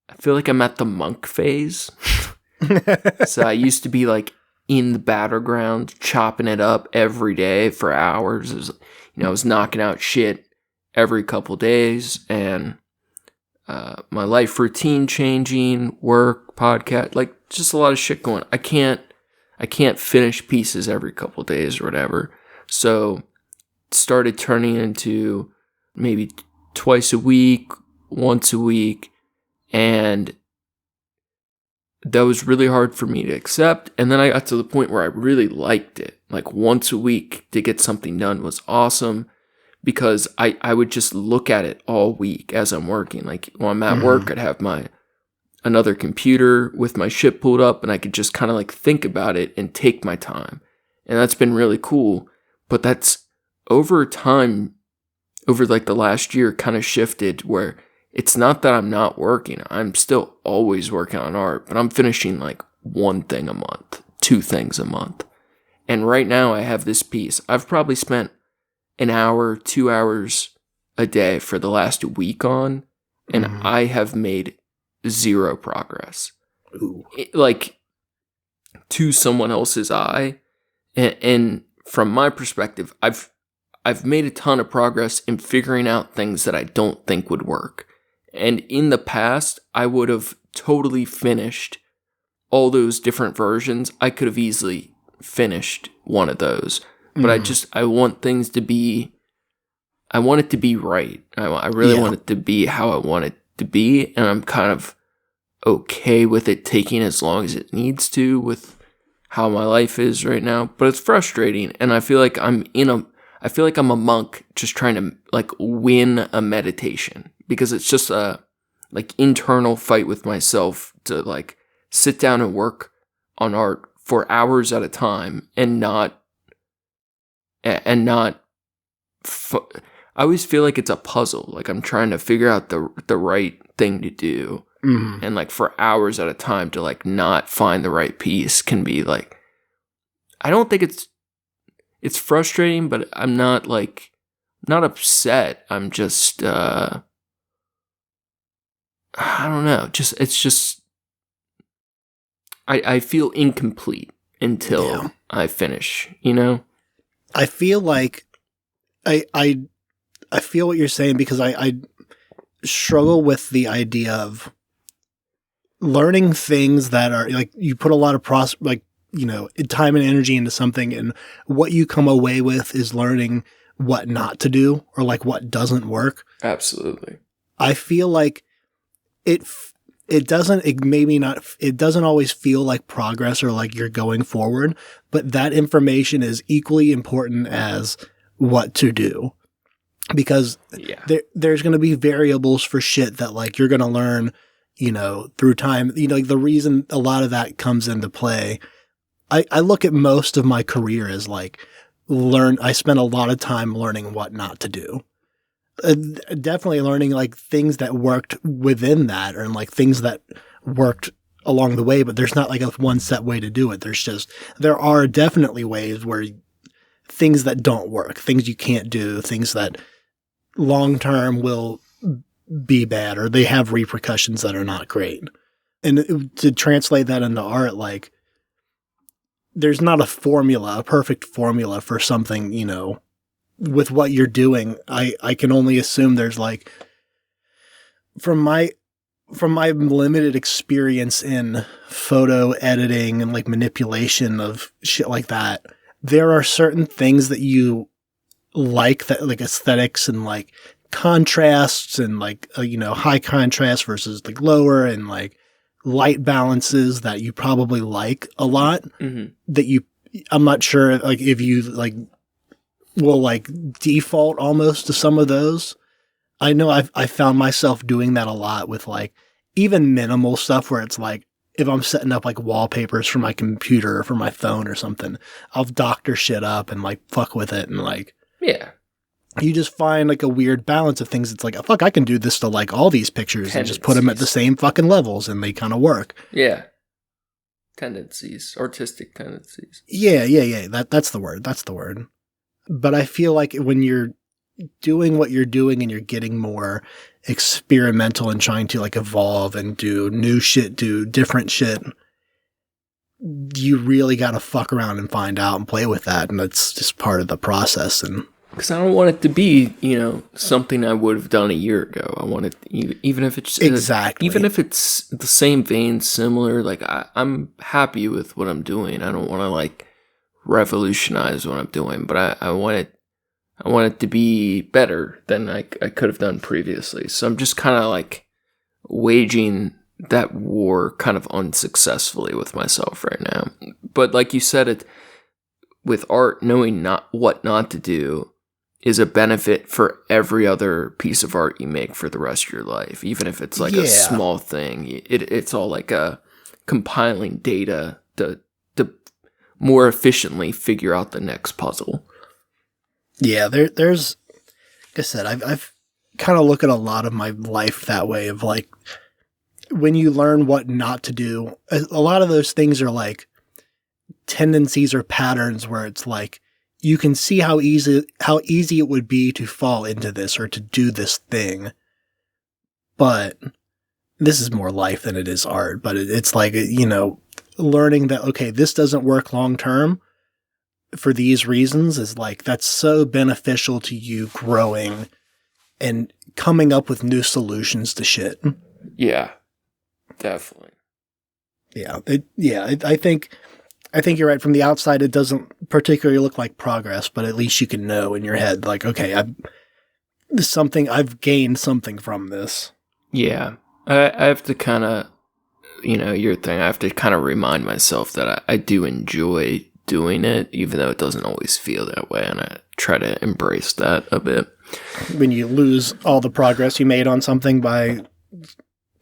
I feel like I'm at the monk phase. So I used to be like in the battleground, chopping it up every day for hours. I was knocking out shit every couple days, and my life routine changing, work, podcast, like just a lot of shit going. I can't finish pieces every couple days or whatever. So it started turning into maybe twice a week, once a week, and that was really hard for me to accept. And then I got to the point where I really liked it. Like once a week to get something done was awesome because I would just look at it all week as I'm working. Like when I'm at work, I'd have another computer with my shit pulled up and I could just kind of like think about it and take my time. And that's been really cool. But that's over time, over like the last year kind of shifted where it's not that I'm not working. I'm still always working on art, but I'm finishing like one thing a month, 2 things a month. And right now I have this piece. I've probably spent an hour, 2 hours a day for the last week on, and I have made 0 progress. Like to someone else's eye. And from my perspective, I've made a ton of progress in figuring out things that I don't think would work. And in the past, I would have totally finished all those different versions. I could have easily finished one of those. But I want things to be, I want it to be right. I really want it to be how I want it to be. And I'm kind of okay with it taking as long as it needs to with how my life is right now. But it's frustrating. And I feel like I'm a monk just trying to like win a meditation because it's just a like internal fight with myself to like sit down and work on art for hours at a time and not I always feel like it's a puzzle. Like I'm trying to figure out the right thing to do. And like for hours at a time to like not find the right piece can be like, I don't think it's frustrating, but I'm not upset. I'm just, I don't know. I feel incomplete until I finish, you know?
I feel like I feel what you're saying because I struggle with the idea of learning things that are like you put a lot of time and energy into something, and what you come away with is learning what not to do or like what doesn't work.
Absolutely.
I feel like it doesn't always feel like progress or like you're going forward, but that information is equally important as what to do. Because there's going to be variables for shit that like you're going to learn, through time. Like the reason a lot of that comes into play, I look at most of my career as like I spent a lot of time learning what not to do. Definitely learning like things that worked within that and like things that worked along the way, but there's not like a one set way to do it. There are definitely ways where things that don't work, things you can't do, things that long term will be bad or they have repercussions that are not great. And to translate that into art, like there's not a perfect formula for something, with what you're doing. I can only assume there's like, from my limited experience in photo editing and like manipulation of shit like that, there are certain things that you like, that like aesthetics and like contrasts and like, high contrast versus like lower and like light balances that you probably like a lot that I'm not sure like if you like will like default almost to some of those. I know I found myself doing that a lot with like even minimal stuff where it's like, if I'm setting up like wallpapers for my computer or for my phone or something, I'll doctor shit up and like fuck with it. And like,
yeah,
you just find like a weird balance of things. It's like, oh, fuck, I can do this to like all these pictures and just put them at the same fucking levels and they kind of work.
Yeah. Tendencies, artistic tendencies.
Yeah. That's the word. That's the word. But I feel like when you're doing what you're doing and you're getting more experimental and trying to like evolve and do new shit, do different shit, you really got to fuck around and find out and play with that. And that's just part of the process. And
because I don't want it to be, something I would have done a year ago. I want it, even if it's even if it's the same vein, similar. Like I'm happy with what I'm doing. I don't want to like revolutionize what I'm doing, but I want it to be better than I could have done previously. So I'm just kind of like waging that war kind of unsuccessfully with myself right now. But like you said, with art, knowing what not to do is a benefit for every other piece of art you make for the rest of your life. Even if it's like a small thing, it's all like a compiling data to more efficiently figure out the next puzzle.
Yeah, there's, like I said, I've kind of look at a lot of my life that way of like, when you learn what not to do, a lot of those things are like tendencies or patterns where it's like, you can see how easy it would be to fall into this or to do this thing. But this is more life than it is art, but it's like, learning that, okay, this doesn't work long term for these reasons is like, that's so beneficial to you growing and coming up with new solutions to shit.
Yeah, definitely.
Yeah. I think you're right. From the outside, it doesn't particularly look like progress, but at least you can know in your head, like, okay, I've gained something from this.
Yeah. I have to kind of, your thing, I have to kind of remind myself that I do enjoy doing it, even though it doesn't always feel that way, and I try to embrace that a bit.
When you lose all the progress you made on something by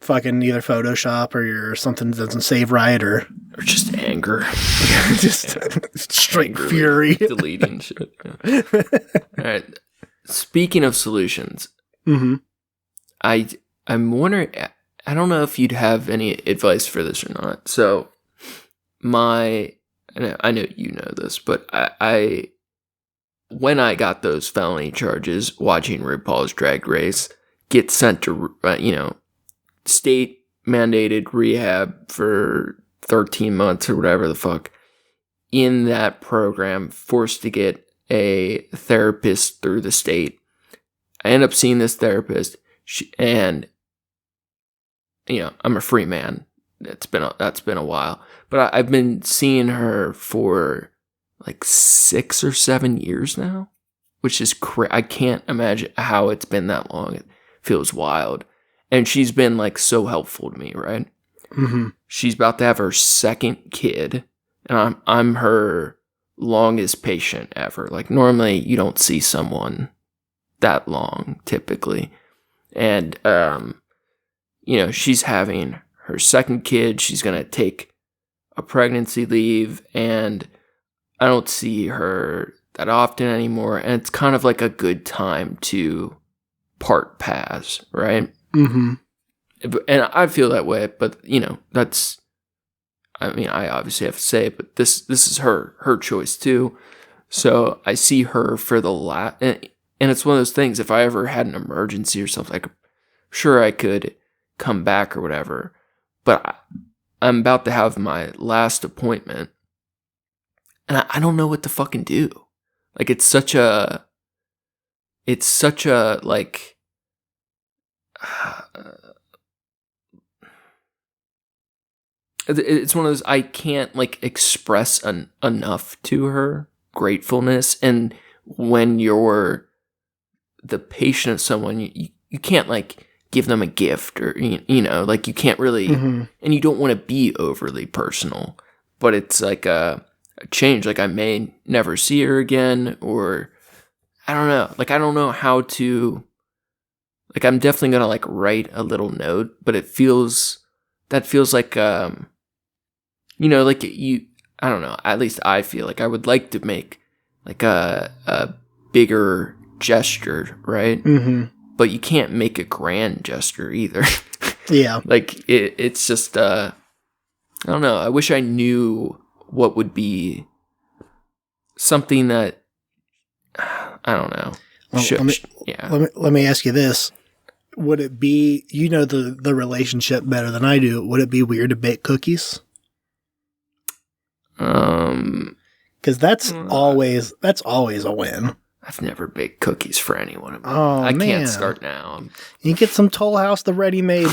fucking either Photoshop or something that doesn't save right or
just anger.
Just straight fury.
Deleting shit. Yeah. All right. Speaking of solutions, I'm wondering, I don't know if you'd have any advice for this or not. So I know you know this, but I when I got those felony charges watching RuPaul's Drag Race, get sent to, state mandated rehab for 13 months or whatever the fuck. In that program, forced to get a therapist through the state. I end up seeing this therapist, and I'm a free man. That's been a while, but I've been seeing her for like 6 or 7 years now, which is I can't imagine how it's been that long. It feels wild. And she's been like so helpful to me, right?
Mm-hmm.
She's about to have her second kid, and I'm her longest patient ever. Like normally you don't see someone that long typically. And she's having her second kid. She's going to take a pregnancy leave, and I don't see her that often anymore. And it's kind of like a good time to part paths, right?
Mm-hmm.
And I feel that way, but that's, I obviously have to say it, but this is her choice too. So I see her for the and it's one of those things, if I ever had an emergency or something, I could come back or whatever, but I'm about to have my last appointment, and I don't know what to fucking do. Like, it's such a like, it's one of those, I can't like express enough to her gratefulness. And when you're the patient of someone, you can't like give them a gift or, you know, like you can't really, and you don't want to be overly personal, but it's like a change. Like I may never see her again, or I don't know. Like, I don't know how to, like, I'm definitely going to like write a little note, but that feels like, you know, like I don't know. At least I feel like I would like to make like a bigger gesture, right? But you can't make a grand gesture either.
Yeah.
Like it's just, I don't know. I wish I knew what would be something that, I don't know.
Well, let me ask you this. Would it be, you know, the relationship better than I do, would it be weird to bake cookies? Because that's always a win.
I've never baked cookies for anyone.
Oh,
I
man.
can't start now.
You get some Toll House, the ready-made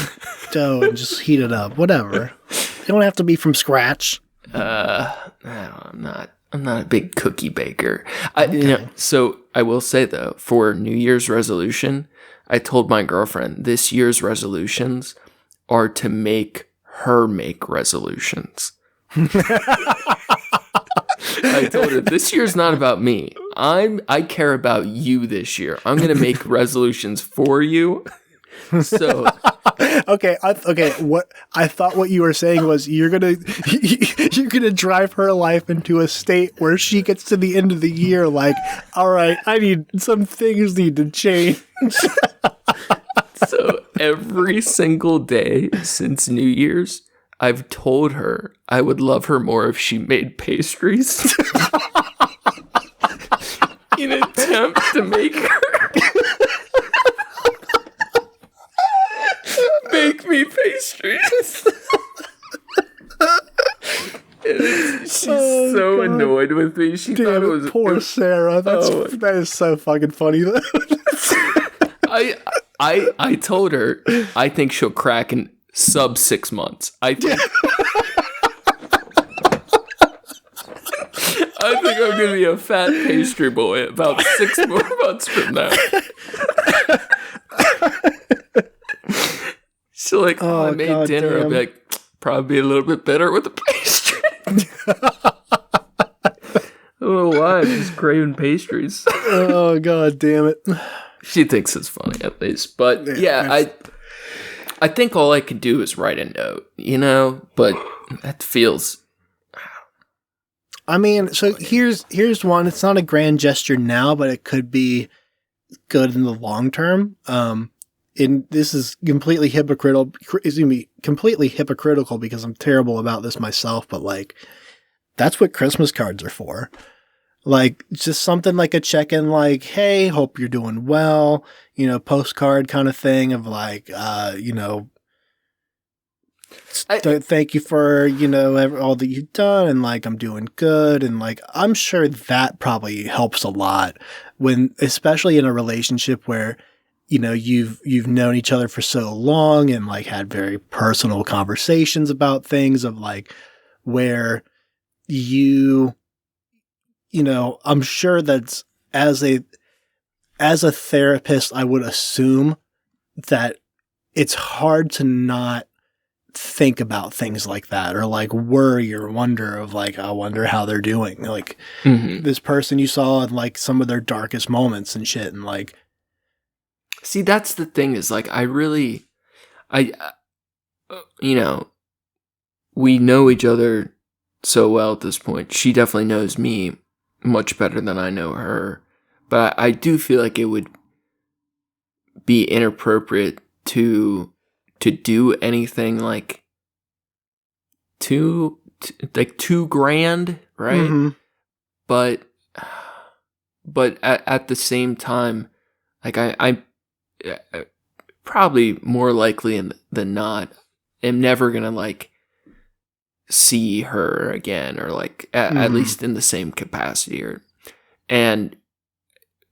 dough, and just heat it up. Whatever. You don't have to be from scratch.
I'm not a big cookie baker. You know, so I will say though, for New Year's resolution, I told my girlfriend this year's resolutions are to make her make resolutions. I told her this year's not about me. I care about you this year. I'm gonna make resolutions for you. So
okay. What I thought what you were saying was you're gonna drive her life into a state where she gets to the end of the year like, all right, some things need to change.
So every single day since New Year's, I've told her I would love her more if she made pastries in an attempt to make me pastries. She's so
God.
Annoyed with me. She
Damn
thought it
it,
was
poor Sarah. That is so fucking funny though.
I told her I think she'll crack in sub 6 months. I think I'm gonna be a fat pastry boy about 6 more months from now. So like, I made
God
dinner.
damn.
I'll be like, probably a little bit better with the pastry. I don't know why. I'm just craving pastries.
Oh God damn it.
She thinks it's funny at least, but yeah, I think all I could do is write a note, you know. But that feels.
I mean, so here's one. It's not a grand gesture now, but it could be good in the long term. And this is completely hypocritical. It's gonna be completely hypocritical because I'm terrible about this myself. But like, that's what Christmas cards are for. Like, just something like a check-in, like, hey, hope you're doing well, you know, postcard kind of thing of like, you know, thank you for, you know, all that you've done, and like, I'm doing good, and like, I'm sure that probably helps a lot when, especially in a relationship where, you know, you've known each other for so long and like had very personal conversations about things of like, where you know, I'm sure that's as a therapist, I would assume that it's hard to not think about things like that or like worry or wonder of like, I wonder how they're doing. Like this person you saw in like some of their darkest moments and shit. And like,
see, that's the thing is like, you know, we know each other so well at this point. She definitely knows me much better than I know her, but I do feel like it would be inappropriate to do anything like too grand, right?
Mm-hmm.
But at the same time, like I probably more likely than not am never gonna like see her again, or like at least in the same capacity, and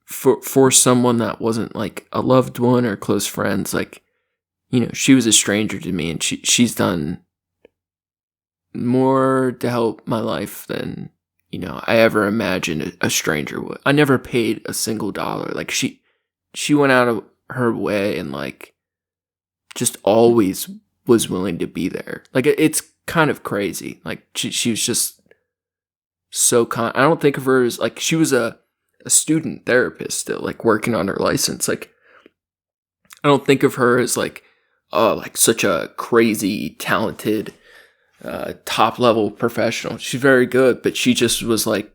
for someone that wasn't like a loved one or close friends, like, you know, she was a stranger to me, and she's done more to help my life than, you know, I ever imagined a stranger would. I never paid a single dollar. Like she went out of her way and like just always was willing to be there. Like it's kind of crazy. Like she was just so I don't think of her as like she was a student therapist still, like working on her license. Like I don't think of her as like like such a crazy talented top level professional. She's very good, but she just was like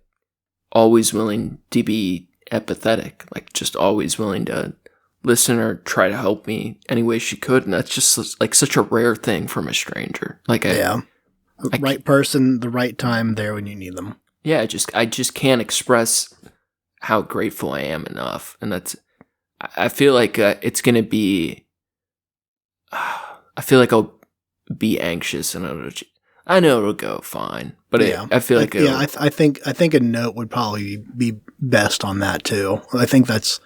always willing to be empathetic, like just always willing to listen or try to help me any way she could. And that's just like such a rare thing from a stranger. Like
right person, the right time, there when you need them.
Yeah, I just can't express how grateful I am enough. And I feel like it's gonna be. I feel like I'll be anxious, and I know it'll go fine. But I feel like
I think a note would probably be best on that too. I think that's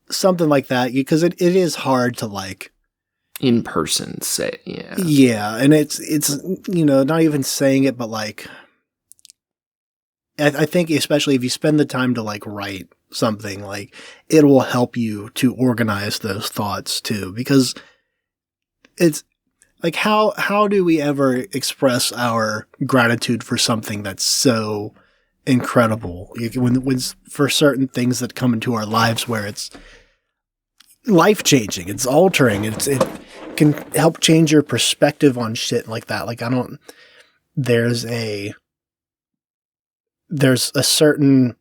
something like that, because it is hard to like
in person say.
And it's not even saying it, but like I think especially if you spend the time to like write something, like it will help you to organize those thoughts too, because it's like how do we ever express our gratitude for something that's so incredible when for certain things that come into our lives where it's life-changing, it's altering, it can help change your perspective on shit like that. Like there's a certain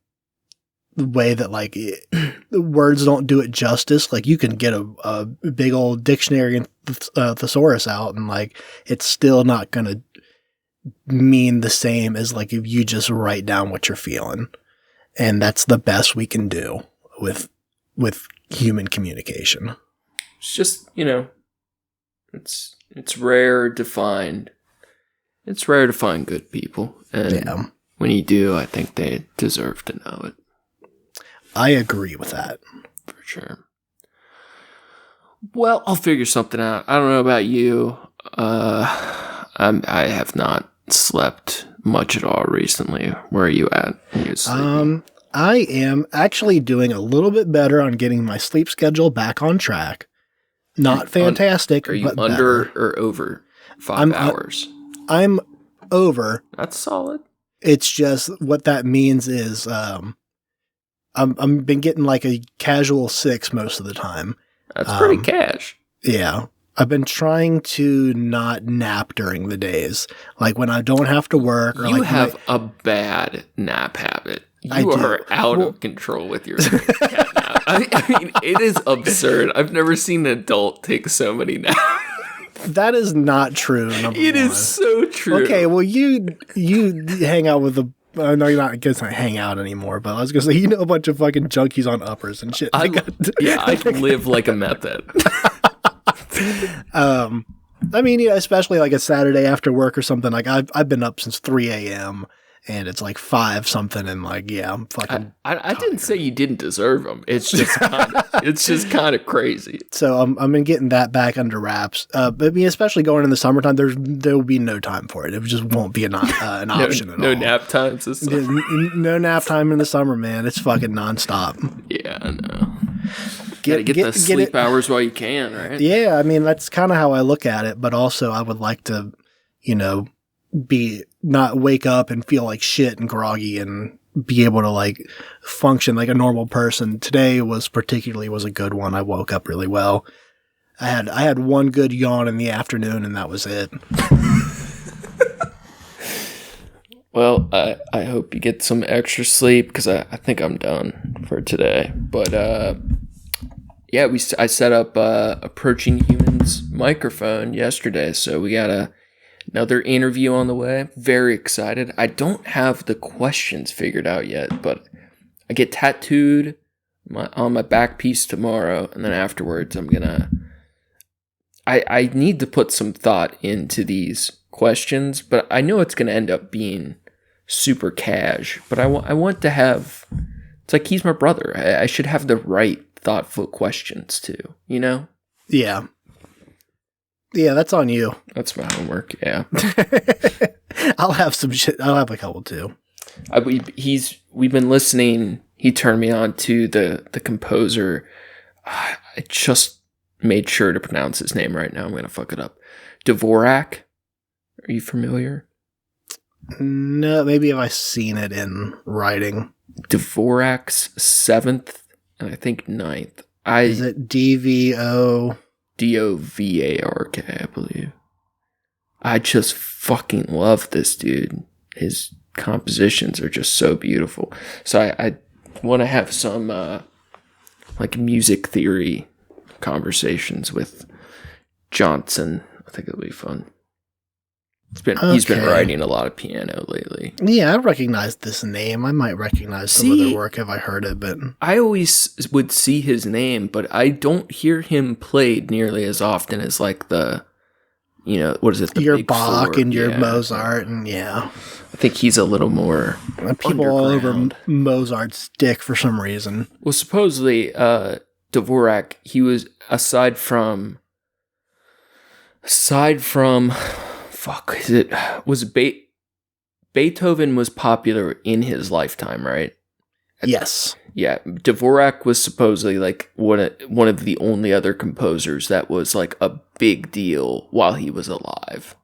way that like words don't do it justice. Like you can get a big old dictionary and thesaurus out, and like it's still not gonna mean the same as like if you just write down what you're feeling. And that's the best we can do with human communication.
It's just, it's rare to find. It's rare to find good people, and when you do, I think they deserve to know it.
I agree with that.
For sure. Well, I'll figure something out. I don't know about you. I have not slept much at all recently. Where are you at?
I am actually doing a little bit better on getting my sleep schedule back on track. Not fantastic.
Are you
but
under
better.
or over 5 hours?
I'm over.
That's solid.
It's just what that means is I'm been getting like a casual 6 most of the time.
That's pretty cash.
Yeah. I've been trying to not nap during the days. Like when I don't have to work. Or
you
like
have a bad nap habit.
I
You
do.
are out of control with your cat nap. I mean, it is absurd. I've never seen an adult take so many naps.
That is not true.
It is so true.
Okay, well, you hang out with no, you're not. I guess I hang out anymore. But I was gonna say, a bunch of fucking junkies on uppers and shit.
I live like a meth head.
I mean, especially like a Saturday after work or something. Like I've been up since 3 a.m. and it's like 5 something, and like I'm fucking.
I didn't say you didn't deserve them. It's just kind of crazy.
So I'm been getting that back under wraps. But I mean, especially going in the summertime, there will be no time for it. It just won't be an option at all.
No nap times this summer.
No nap time in the summer, man. It's fucking nonstop.
Yeah, I know. Gotta get the sleep hours while you can, right?
Yeah, I mean that's kind of how I look at it. But also, I would like to, not wake up and feel like shit and groggy and be able to like function like a normal person. Today was a good one. I woke up really well. I had one good yawn in the afternoon, and that was it.
Well, I hope you get some extra sleep, because I think I'm done for today. But yeah, I set up Approaching Humans microphone yesterday, so we got another interview on the way. Very excited. I don't have the questions figured out yet, but I get tattooed on my back piece tomorrow, and then afterwards I'm gonna. I need to put some thought into these questions, but I know it's gonna end up being super cash. But I want to have. It's like he's my brother. I should have the right thoughtful questions too.
Yeah. Yeah, that's on you.
That's my homework, yeah.
I'll have some shit. I'll have a couple too.
We've been listening. He turned me on to the composer I just made sure to pronounce his name right now. I'm going to fuck it up. Dvorak. Are you familiar?
No, maybe have I seen it in writing.
Dvorak's 7th and I think 9th.
Is it DVO?
Dovark, I believe. I just fucking love this dude. His compositions are just so beautiful. So I want to have some like music theory conversations with Johnson. I think it'll be fun. He's been writing a lot of piano lately.
Yeah, I recognize this name. I might recognize some of their work if I heard it, but
I always would see his name, but I don't hear him played nearly as often as like the, what is it? The
your
Big
Bach
Four.
and your Mozart, and I
think he's a little more
people all over Mozart's dick for some reason.
Well, supposedly, Dvorak, he was aside from. Beethoven was popular in his lifetime, right?
Yes.
Yeah, Dvorak was supposedly like one of the only other composers that was like a big deal while he was alive.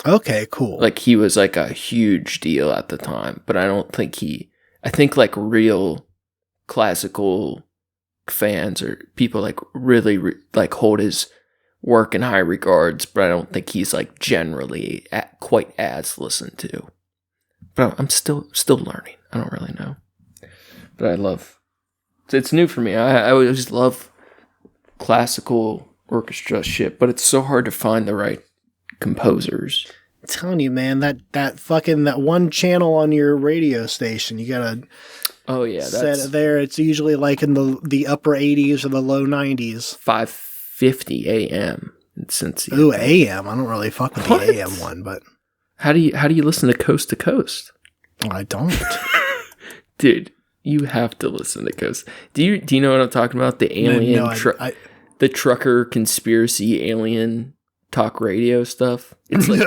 Okay, cool.
Like he was like a huge deal at the time, but I think like real classical fans or people like really like hold his work in high regards, but I don't think he's like generally quite as listened to. But I'm still learning. I don't really know, but I love. It's new for me. I always love classical orchestra shit, but it's so hard to find the right composers.
I'm telling you, man, that one channel on your radio station, you gotta.
Oh yeah,
set it there. It's usually like in the upper 80s or the low 90s.
5:50 a.m. in Cincy.
Ooh, AM. I don't really fuck with the AM one, but
how do you listen to Coast to Coast?
I don't.
Dude, you have to listen to Coast. Do you know what I'm talking about? The alien the trucker conspiracy alien talk radio stuff. It's like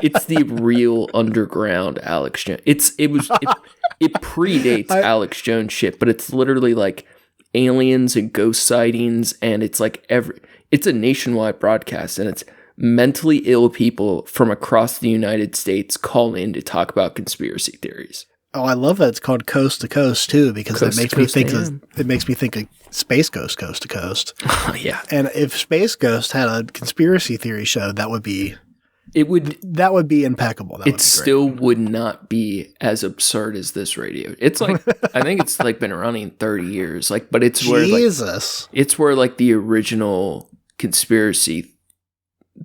it's the real underground Alex Jones. It predates Alex Jones shit, but it's literally like aliens and ghost sightings, and it's like it's a nationwide broadcast, and it's mentally ill people from across the United States call in to talk about conspiracy theories.
Oh, I love that it's called Coast to Coast too, because it makes me think of Space Ghost Coast to Coast.
Oh, yeah.
And if Space Ghost had a conspiracy theory show, that would be impeccable.
It still would not be as absurd as this radio. It's like I think it's like been running 30 years. Like, but it's where it's where like the original conspiracy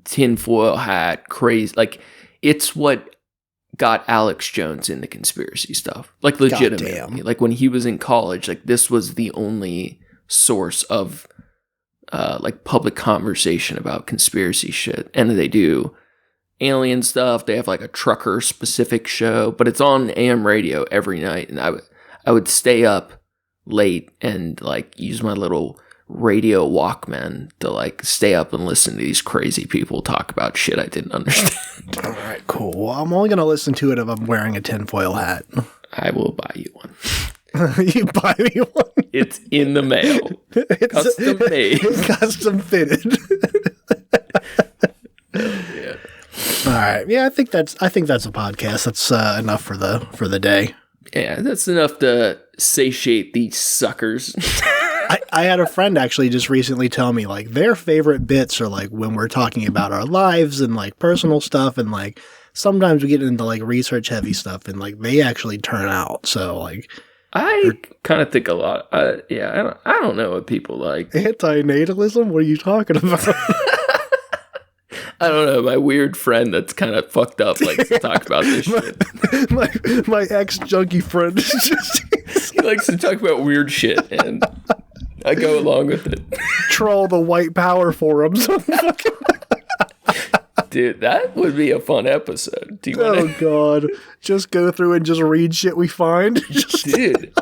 tinfoil hat craze, like it's what got Alex Jones into conspiracy stuff. Like legitimately.
Goddamn.
Like when he was in college, like this was the only source of like public conversation about conspiracy shit. And they do alien stuff. They have like a trucker specific show, but it's on AM radio every night. And I would stay up late and like use my little radio Walkman to like stay up and listen to these crazy people talk about shit I didn't understand.
All right, cool. Well, I'm only going to listen to it if I'm wearing a tinfoil hat.
I will buy you one.
You buy me one?
It's in the mail. It's custom made.
Custom fitted.
Yeah.
All right. Yeah, I think that's a podcast. That's enough for the day.
Yeah, that's enough to satiate these suckers.
I had a friend actually just recently tell me like their favorite bits are like when we're talking about our lives and like personal stuff, and like sometimes we get into like research heavy stuff and like they actually turn out. So like
I kind of think a lot. I don't know what people like.
Antinatalism? What are you talking about?
I don't know. My weird friend that's kind of fucked up likes to talk about this shit.
My ex-junkie friend
he likes to talk about weird shit, and I go along with it.
Troll the white power forums.
Dude, that would be a fun episode. Do you wanna...
God. Just go through and just read shit we find.
Dude.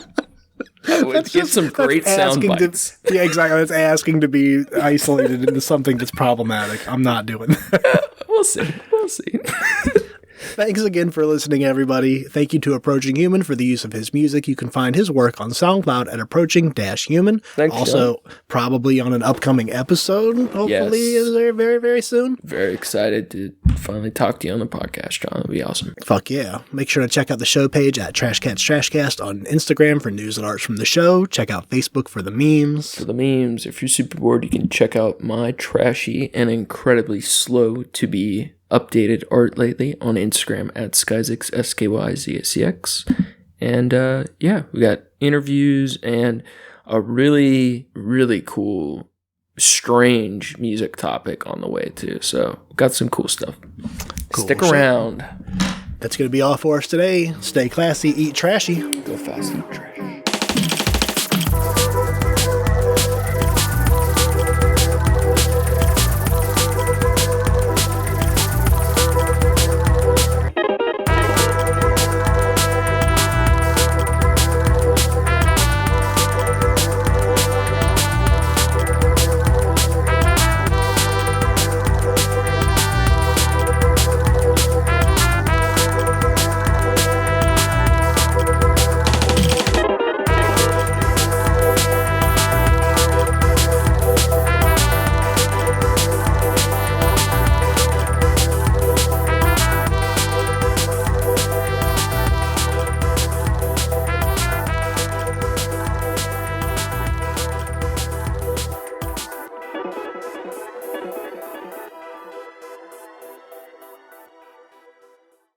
I would get some great sound bites.
Yeah, exactly. That's asking to be isolated into something that's problematic. I'm not doing that.
We'll see.
Thanks again for listening, everybody. Thank you to Approaching Human for the use of his music. You can find his work on SoundCloud at Approaching-Human.
Thanks,
also,
Sean.
Probably on an upcoming episode, hopefully,
Yes.
very, very, very soon.
Very excited to finally talk to you on the podcast, John. It'll be awesome.
Fuck yeah. Make sure to check out the show page at TrashCatsTrashCast on Instagram for news and arts from the show. Check out Facebook for the memes.
For the memes, if you're super bored, you can check out my trashy and incredibly slow to be updated art lately on Instagram at Skyzix, SKYZXCX. And yeah, we got interviews and a really, really cool, strange music topic on the way too. So got some cool stuff.
Cool
Stick
shit.
around.
That's going to be all for us today. Stay classy, eat trashy.
Go fast, eat trash.